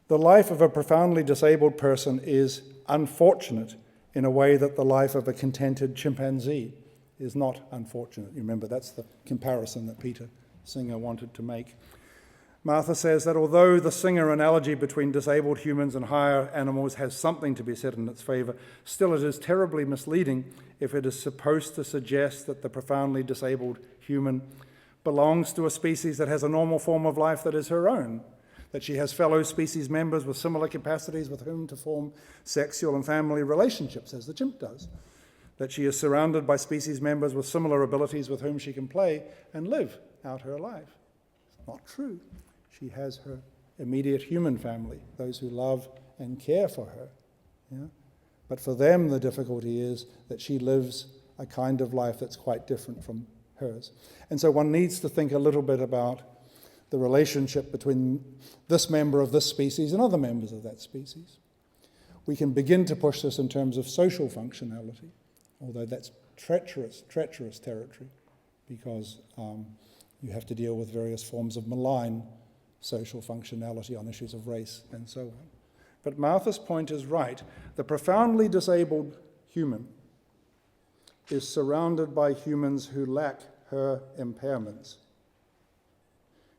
the life of a profoundly disabled person is unfortunate in a way that the life of a contented chimpanzee is not unfortunate. You remember, that's the comparison that Peter Singer wanted to make. Martha says that although the Singer analogy between disabled humans and higher animals has something to be said in its favour, still it is terribly misleading if it is supposed to suggest that the profoundly disabled human belongs to a species that has a normal form of life that is her own, that she has fellow species members with similar capacities with whom to form sexual and family relationships, as the chimp does, that she is surrounded by species members with similar abilities with whom she can play and live out her life. It's not true. She has her immediate human family, those who love and care for her, Yeah? But for them, the difficulty is that she lives a kind of life that's quite different from hers. And so one needs to think a little bit about the relationship between this member of this species and other members of that species. We can begin to push this in terms of social functionality, although that's treacherous territory, because you have to deal with various forms of malign social functionality on issues of race and so on. But Martha's point is right. The profoundly disabled human is surrounded by humans who lack her impairments.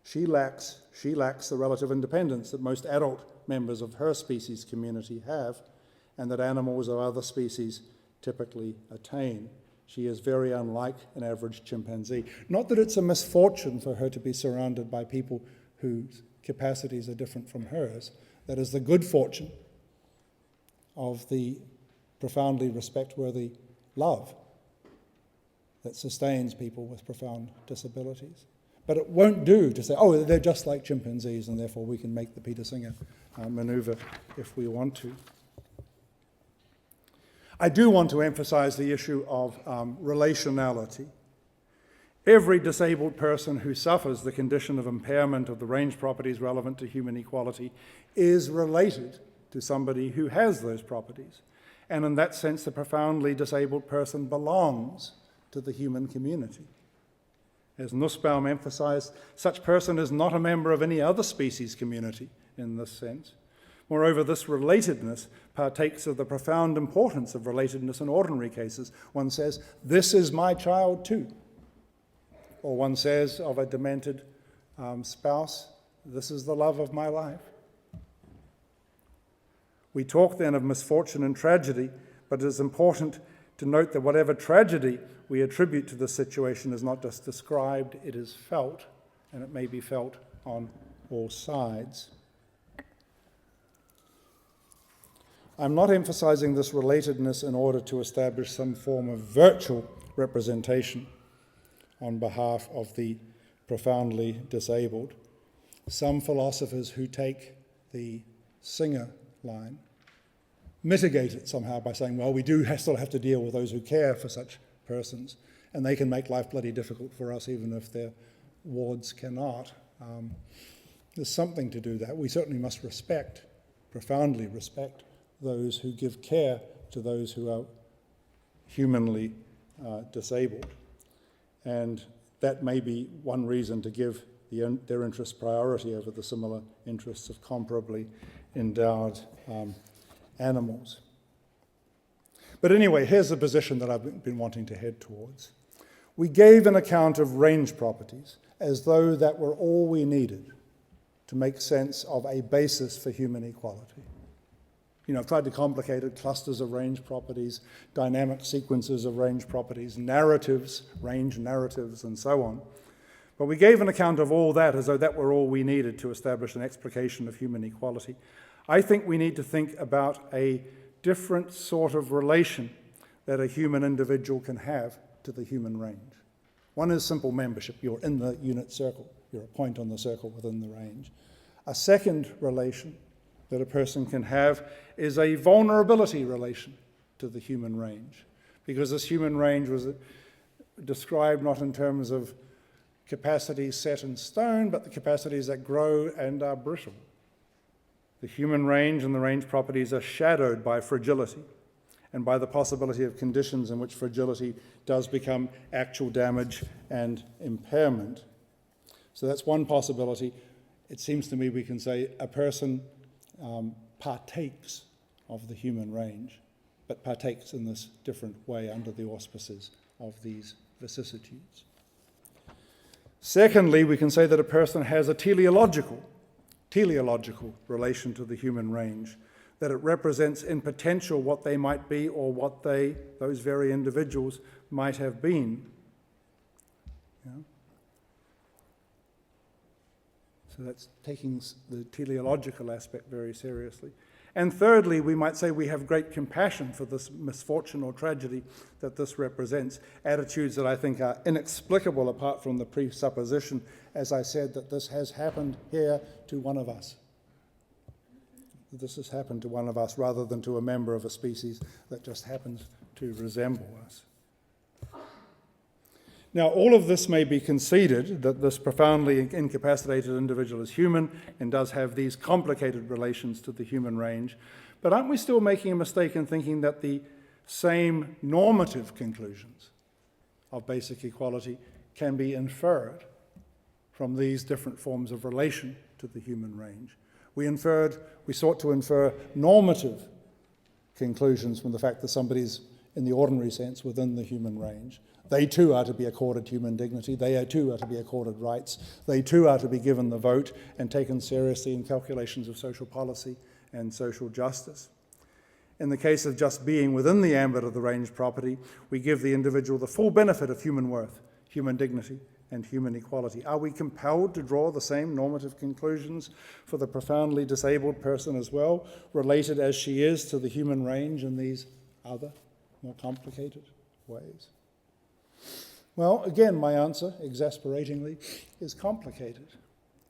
She lacks the relative independence that most adult members of her species community have, and that animals of other species typically attain. She is very unlike an average chimpanzee. Not that it's a misfortune for her to be surrounded by people whose capacities are different from hers. That is the good fortune of the profoundly respect-worthy love that sustains people with profound disabilities. But it won't do to say, oh, they're just like chimpanzees, and therefore we can make the Peter Singer maneuver if we want to. I do want to emphasize the issue of relationality. Every disabled person who suffers the condition of impairment of the range properties relevant to human equality is related to somebody who has those properties. And in that sense, the profoundly disabled person belongs to the human community. As Nussbaum emphasized, such person is not a member of any other species community in this sense. Moreover, this relatedness partakes of the profound importance of relatedness in ordinary cases. One says, this is my child too. Or one says of a demented spouse, this is the love of my life. We talk then of misfortune and tragedy, but it is important to note that whatever tragedy we attribute to this situation is not just described, it is felt, and it may be felt on all sides. I'm not emphasizing this relatedness in order to establish some form of virtual representation on behalf of the profoundly disabled. Some philosophers who take the Singer line mitigate it somehow by saying, well, we do still have to deal with those who care for such persons, and they can make life bloody difficult for us even if their wards cannot. There's something to do that. We certainly must respect, profoundly respect, those who give care to those who are humanly disabled. And that may be one reason to give their interests priority over the similar interests of comparably endowed animals. But anyway, here's the position that I've been wanting to head towards. We gave an account of range properties as though that were all we needed to make sense of a basis for human equality. I've tried to complicate it, clusters of range properties, dynamic sequences of range properties, narratives, range narratives, and so on. But we gave an account of all that as though that were all we needed to establish an explication of human equality. I think we need to think about a different sort of relation that a human individual can have to the human range. One is simple membership. You're in the unit circle. You're a point on the circle within the range. A second relation that a person can have is a vulnerability relation to the human range, because this human range was described not in terms of capacities set in stone, but the capacities that grow and are brittle. The human range and the range properties are shadowed by fragility and by the possibility of conditions in which fragility does become actual damage and impairment. So that's one possibility. It seems to me we can say a person partakes of the human range, but partakes in this different way under the auspices of these vicissitudes. Secondly, we can say that a person has a teleological relation to the human range, that it represents in potential what they might be or what those very individuals might have been. Yeah? So that's taking the teleological aspect very seriously. And thirdly, we might say we have great compassion for this misfortune or tragedy that this represents, attitudes that I think are inexplicable apart from the presupposition, as I said, that this has happened here to one of us. that this has happened to one of us rather than to a member of a species that just happens to resemble us. Now, all of this may be conceded, that this profoundly incapacitated individual is human and does have these complicated relations to the human range, but aren't we still making a mistake in thinking that the same normative conclusions of basic equality can be inferred from these different forms of relation to the human range? We sought to infer normative conclusions from the fact that somebody's, in the ordinary sense, within the human range. They too are to be accorded human dignity. They too are to be accorded rights. They too are to be given the vote and taken seriously in calculations of social policy and social justice. In the case of just being within the ambit of the range property, we give the individual the full benefit of human worth, human dignity, and human equality. Are we compelled to draw the same normative conclusions for the profoundly disabled person as well, related as she is to the human range in these other, more complicated ways? Well, again, my answer, exasperatingly, is complicated.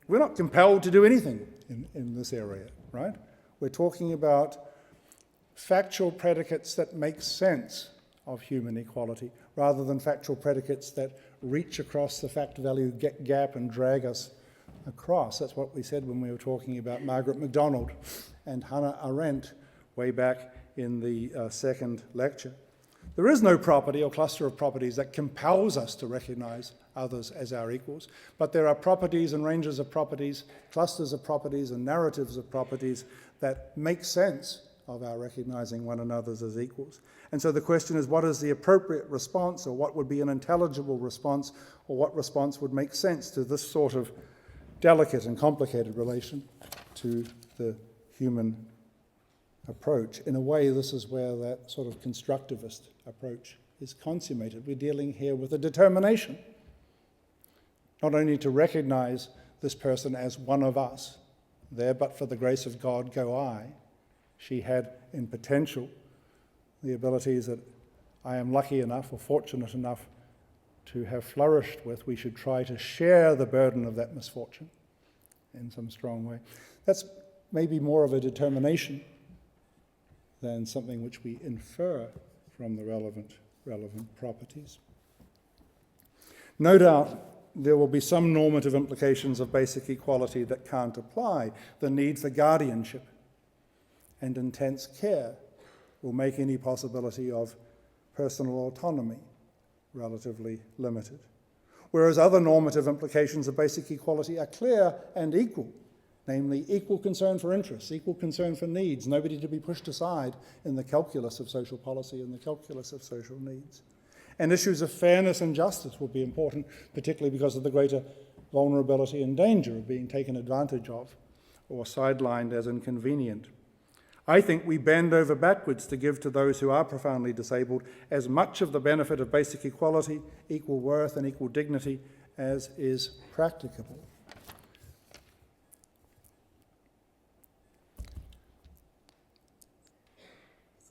We're not compelled to do anything in this area, right? We're talking about factual predicates that make sense of human equality, rather than factual predicates that reach across the fact-value gap and drag us across. That's what we said when we were talking about Margaret MacDonald and Hannah Arendt way back in the second lecture. There is no property or cluster of properties that compels us to recognize others as our equals, but there are properties and ranges of properties, clusters of properties and narratives of properties that make sense of our recognizing one another as equals. And so the question is, what is the appropriate response, or what would be an intelligible response, or what response would make sense to this sort of delicate and complicated relation to the human approach? In a way, this is where that sort of constructivist approach is consummated. We're dealing here with a determination, not only to recognize this person as one of us, there but for the grace of God go I. She had in potential the abilities that I am lucky enough or fortunate enough to have flourished with. We should try to share the burden of that misfortune in some strong way. That's maybe more of a determination than something which we infer from the relevant properties. No doubt there will be some normative implications of basic equality that can't apply. The need for guardianship and intense care will make any possibility of personal autonomy relatively limited. Whereas other normative implications of basic equality are clear and equal, namely equal concern for interests, equal concern for needs, nobody to be pushed aside in the calculus of social policy and the calculus of social needs. And issues of fairness and justice will be important, particularly because of the greater vulnerability and danger of being taken advantage of or sidelined as inconvenient. I think we bend over backwards to give to those who are profoundly disabled as much of the benefit of basic equality, equal worth, and equal dignity as is practicable.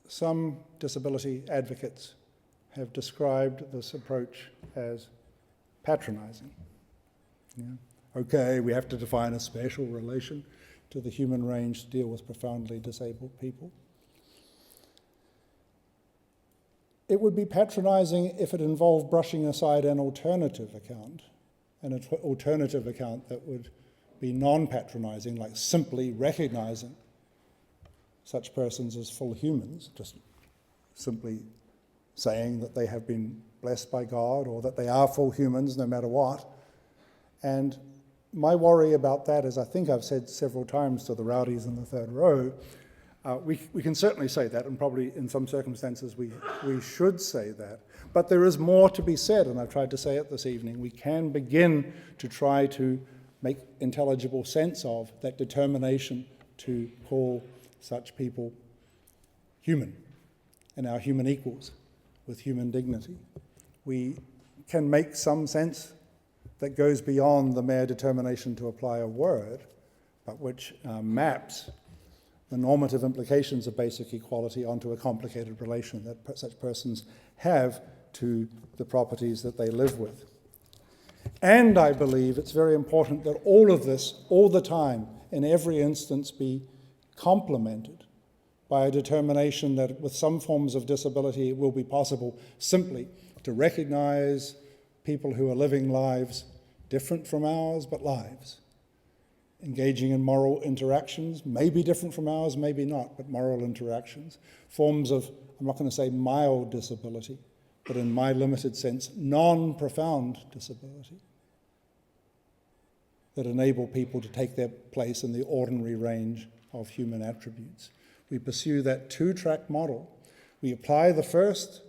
Some disability advocates have described this approach as patronizing. Yeah. Okay, we have to define a special relation to the human range to deal with profoundly disabled people. It would be patronizing if it involved brushing aside an alternative account that would be non-patronizing, like simply recognizing such persons as full humans, just simply saying that they have been blessed by God or that they are full humans no matter what. And my worry about that, as I think I've said several times to the rowdies in the third row, we can certainly say that, and probably in some circumstances we should say that. But there is more to be said, and I've tried to say it this evening. We can begin to try to make intelligible sense of that determination to call such people human and our human equals with human dignity. We can make some sense that goes beyond the mere determination to apply a word, but which maps the normative implications of basic equality onto a complicated relation that such persons have to the properties that they live with. And I believe it's very important that all of this, all the time, in every instance, be complemented by a determination that with some forms of disability it will be possible simply to recognize people who are living lives different from ours, but lives. Engaging in moral interactions, maybe different from ours, maybe not, but moral interactions. Forms of, I'm not going to say mild disability, but in my limited sense, non-profound disability that enable people to take their place in the ordinary range of human attributes. We pursue that two-track model. We apply the first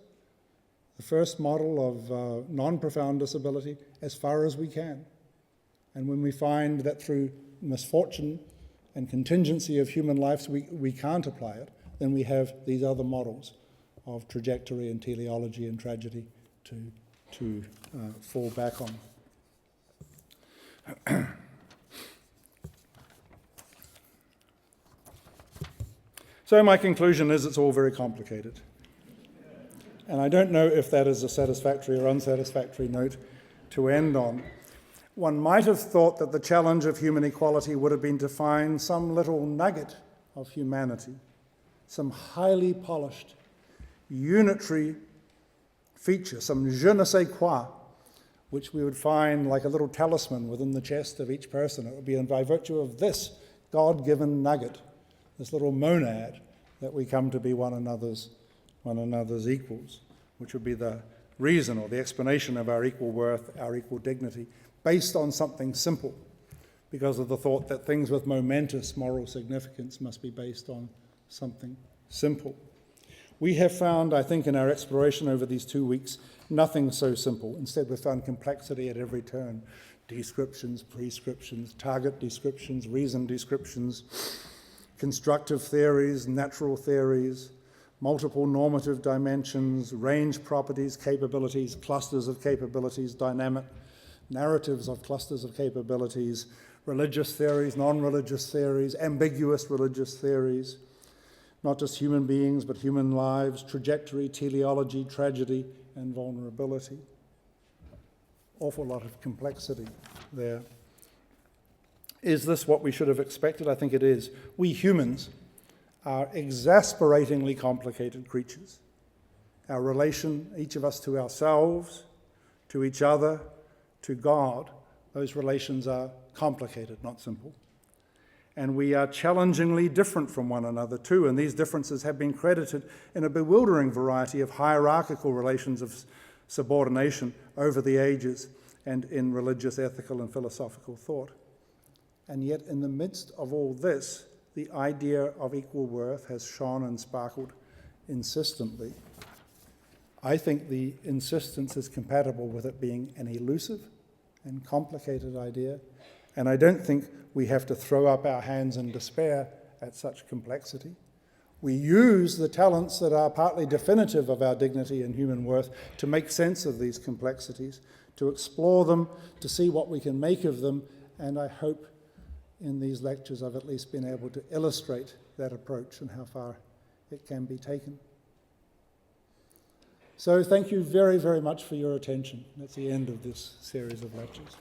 model of non-profound disability as far as we can. And when we find that through misfortune and contingency of human lives we can't apply it, then we have these other models of trajectory and teleology and tragedy to fall back on. So my conclusion is it's all very complicated. And I don't know if that is a satisfactory or unsatisfactory note to end on. One might have thought that the challenge of human equality would have been to find some little nugget of humanity, some highly polished, unitary feature, some je ne sais quoi, which we would find like a little talisman within the chest of each person. It would be by virtue of this God-given nugget, this little monad, that we come to be one another's equals, which would be the reason or the explanation of our equal worth, our equal dignity, based on something simple, because of the thought that things with momentous moral significance must be based on something simple. We have found, I think, in our exploration over these 2 weeks, nothing so simple. Instead, we've found complexity at every turn. Descriptions, prescriptions, target descriptions, reason descriptions, constructive theories, natural theories, multiple normative dimensions, range properties, capabilities, clusters of capabilities, dynamic narratives of clusters of capabilities, religious theories, non-religious theories, ambiguous religious theories, not just human beings, but human lives, trajectory, teleology, tragedy, and vulnerability. Awful lot of complexity there. Is this what we should have expected? I think it is. We humans are exasperatingly complicated creatures. Our relation, each of us to ourselves, to each other, to God, those relations are complicated, not simple. And we are challengingly different from one another too, and these differences have been credited in a bewildering variety of hierarchical relations of subordination over the ages and in religious, ethical, and philosophical thought. And yet in the midst of all this, the idea of equal worth has shone and sparkled insistently. I think the insistence is compatible with it being an elusive and complicated idea, and I don't think we have to throw up our hands in despair at such complexity. We use the talents that are partly definitive of our dignity and human worth to make sense of these complexities, to explore them, to see what we can make of them, and I hope in these lectures I've at least been able to illustrate that approach and how far it can be taken. So thank you very, very much for your attention. That's the end of this series of lectures.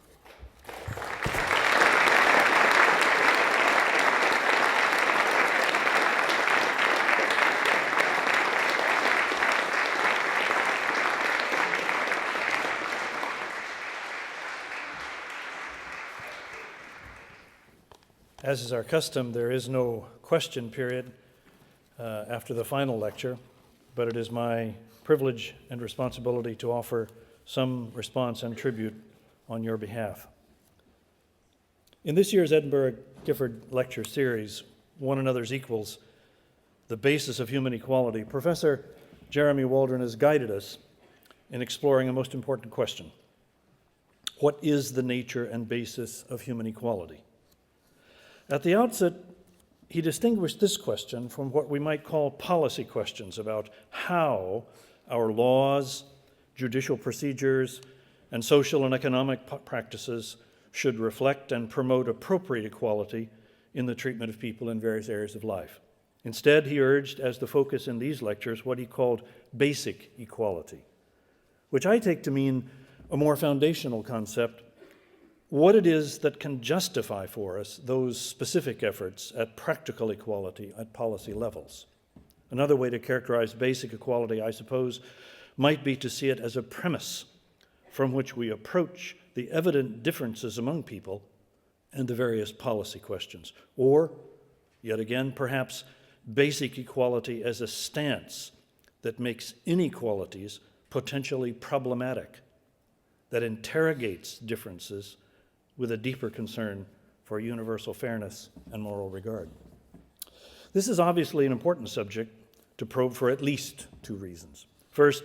As is our custom, there is no question period after the final lecture, but it is my privilege and responsibility to offer some response and tribute on your behalf. In this year's Edinburgh Gifford Lecture Series, One Another's Equals, the Basis of Human Equality, Professor Jeremy Waldron has guided us in exploring a most important question. What is the nature and basis of human equality? At the outset, he distinguished this question from what we might call policy questions about how our laws, judicial procedures, and social and economic practices should reflect and promote appropriate equality in the treatment of people in various areas of life. Instead, he urged as the focus in these lectures what he called basic equality, which I take to mean a more foundational concept what it is that can justify for us those specific efforts at practical equality at policy levels. Another way to characterize basic equality, I suppose, might be to see it as a premise from which we approach the evident differences among people and the various policy questions. Or, yet again, perhaps basic equality as a stance that makes inequalities potentially problematic, that interrogates differences with a deeper concern for universal fairness and moral regard. This is obviously an important subject to probe for at least two reasons. First,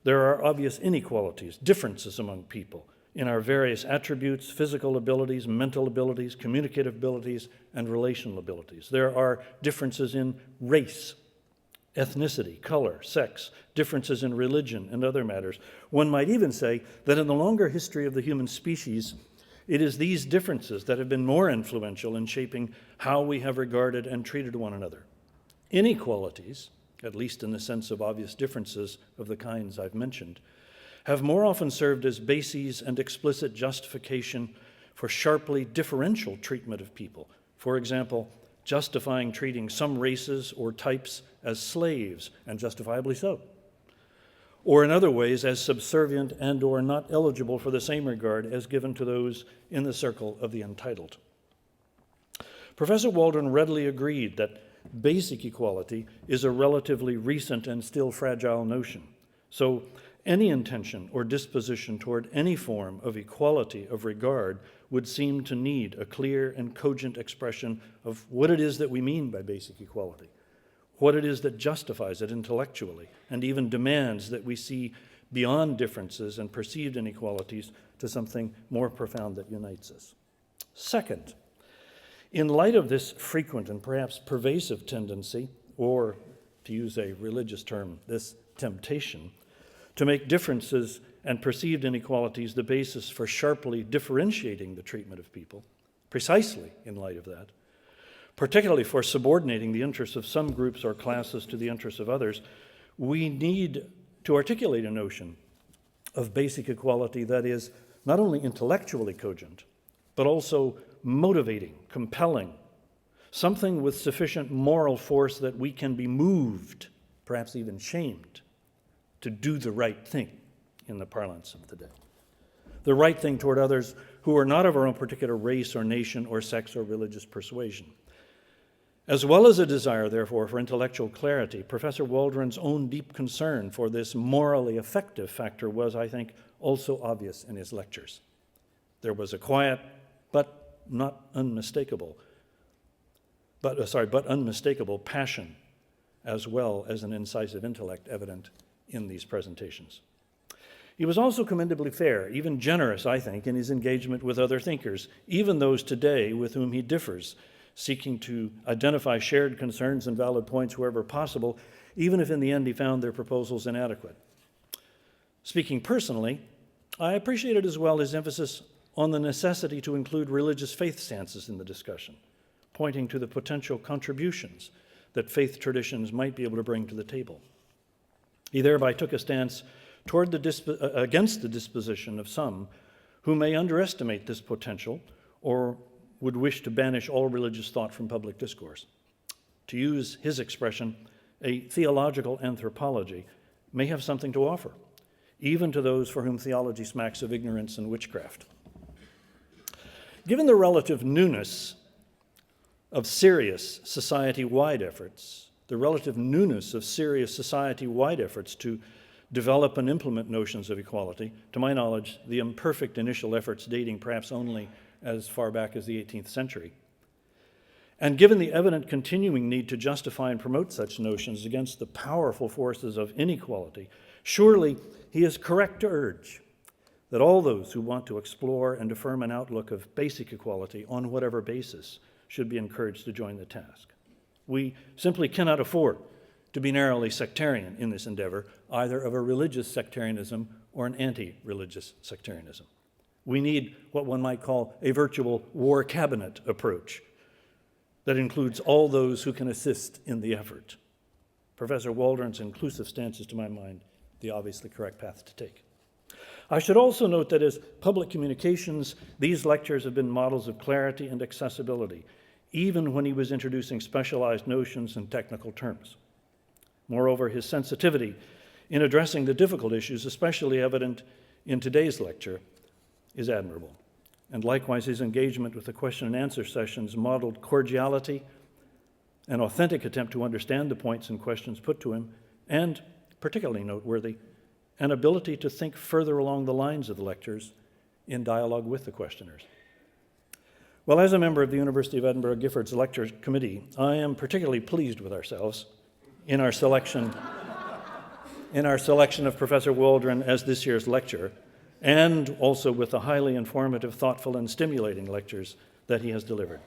there are obvious inequalities, differences among people in our various attributes, physical abilities, mental abilities, communicative abilities, and relational abilities. There are differences in race, ethnicity, color, sex, differences in religion, and other matters. One might even say that in the longer history of the human species, it is these differences that have been more influential in shaping how we have regarded and treated one another. Inequalities, at least in the sense of obvious differences of the kinds I've mentioned, have more often served as bases and explicit justification for sharply differential treatment of people. For example, justifying treating some races or types as slaves, and justifiably so, or in other ways as subservient and or not eligible for the same regard as given to those in the circle of the entitled. Professor Waldron readily agreed that basic equality is a relatively recent and still fragile notion. So any intention or disposition toward any form of equality of regard would seem to need a clear and cogent expression of what it is that we mean by basic equality, what it is that justifies it intellectually, and even demands that we see beyond differences and perceived inequalities to something more profound that unites us. Second, in light of this frequent and perhaps pervasive tendency, or to use a religious term, this temptation, to make differences and perceived inequalities the basis for sharply differentiating the treatment of people, precisely in light of that, particularly for subordinating the interests of some groups or classes to the interests of others, we need to articulate a notion of basic equality that is not only intellectually cogent, but also motivating, compelling, something with sufficient moral force that we can be moved, perhaps even shamed, to do the right thing in the parlance of the day. The right thing toward others who are not of our own particular race or nation or sex or religious persuasion. As well as a desire, therefore, for intellectual clarity, Professor Waldron's own deep concern for this morally effective factor was, I think, also obvious in his lectures. There was a quiet, but unmistakable passion, as well as an incisive intellect evident in these presentations. He was also commendably fair, even generous, I think, in his engagement with other thinkers, even those today with whom he differs, seeking to identify shared concerns and valid points wherever possible, even if in the end he found their proposals inadequate. Speaking personally, I appreciated as well his emphasis on the necessity to include religious faith stances in the discussion, pointing to the potential contributions that faith traditions might be able to bring to the table. He thereby took a stance toward against the disposition of some who may underestimate this potential or would wish to banish all religious thought from public discourse. To use his expression, a theological anthropology may have something to offer, even to those for whom theology smacks of ignorance and witchcraft. Given the relative newness of serious society-wide efforts, to develop and implement notions of equality, to my knowledge, the imperfect initial efforts dating perhaps only as far back as the 18th century. And given the evident continuing need to justify and promote such notions against the powerful forces of inequality, surely he is correct to urge that all those who want to explore and affirm an outlook of basic equality on whatever basis should be encouraged to join the task. We simply cannot afford to be narrowly sectarian in this endeavor, either of a religious sectarianism or an anti-religious sectarianism. We need what one might call a virtual war cabinet approach that includes all those who can assist in the effort. Professor Waldron's inclusive stance is, to my mind, the obviously correct path to take. I should also note that as public communications, these lectures have been models of clarity and accessibility, even when he was introducing specialized notions and technical terms. Moreover, his sensitivity in addressing the difficult issues, especially evident in today's lecture, is admirable. And likewise, his engagement with the question and answer sessions modeled cordiality, an authentic attempt to understand the points and questions put to him, and, particularly noteworthy, an ability to think further along the lines of the lectures in dialogue with the questioners. Well, as a member of the University of Edinburgh Gifford's Lecture Committee, I am particularly pleased with ourselves in our selection of Professor Waldron as this year's lecturer, and also with the highly informative, thoughtful, and stimulating lectures that he has delivered.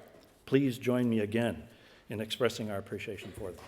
Please join me again in expressing our appreciation for them.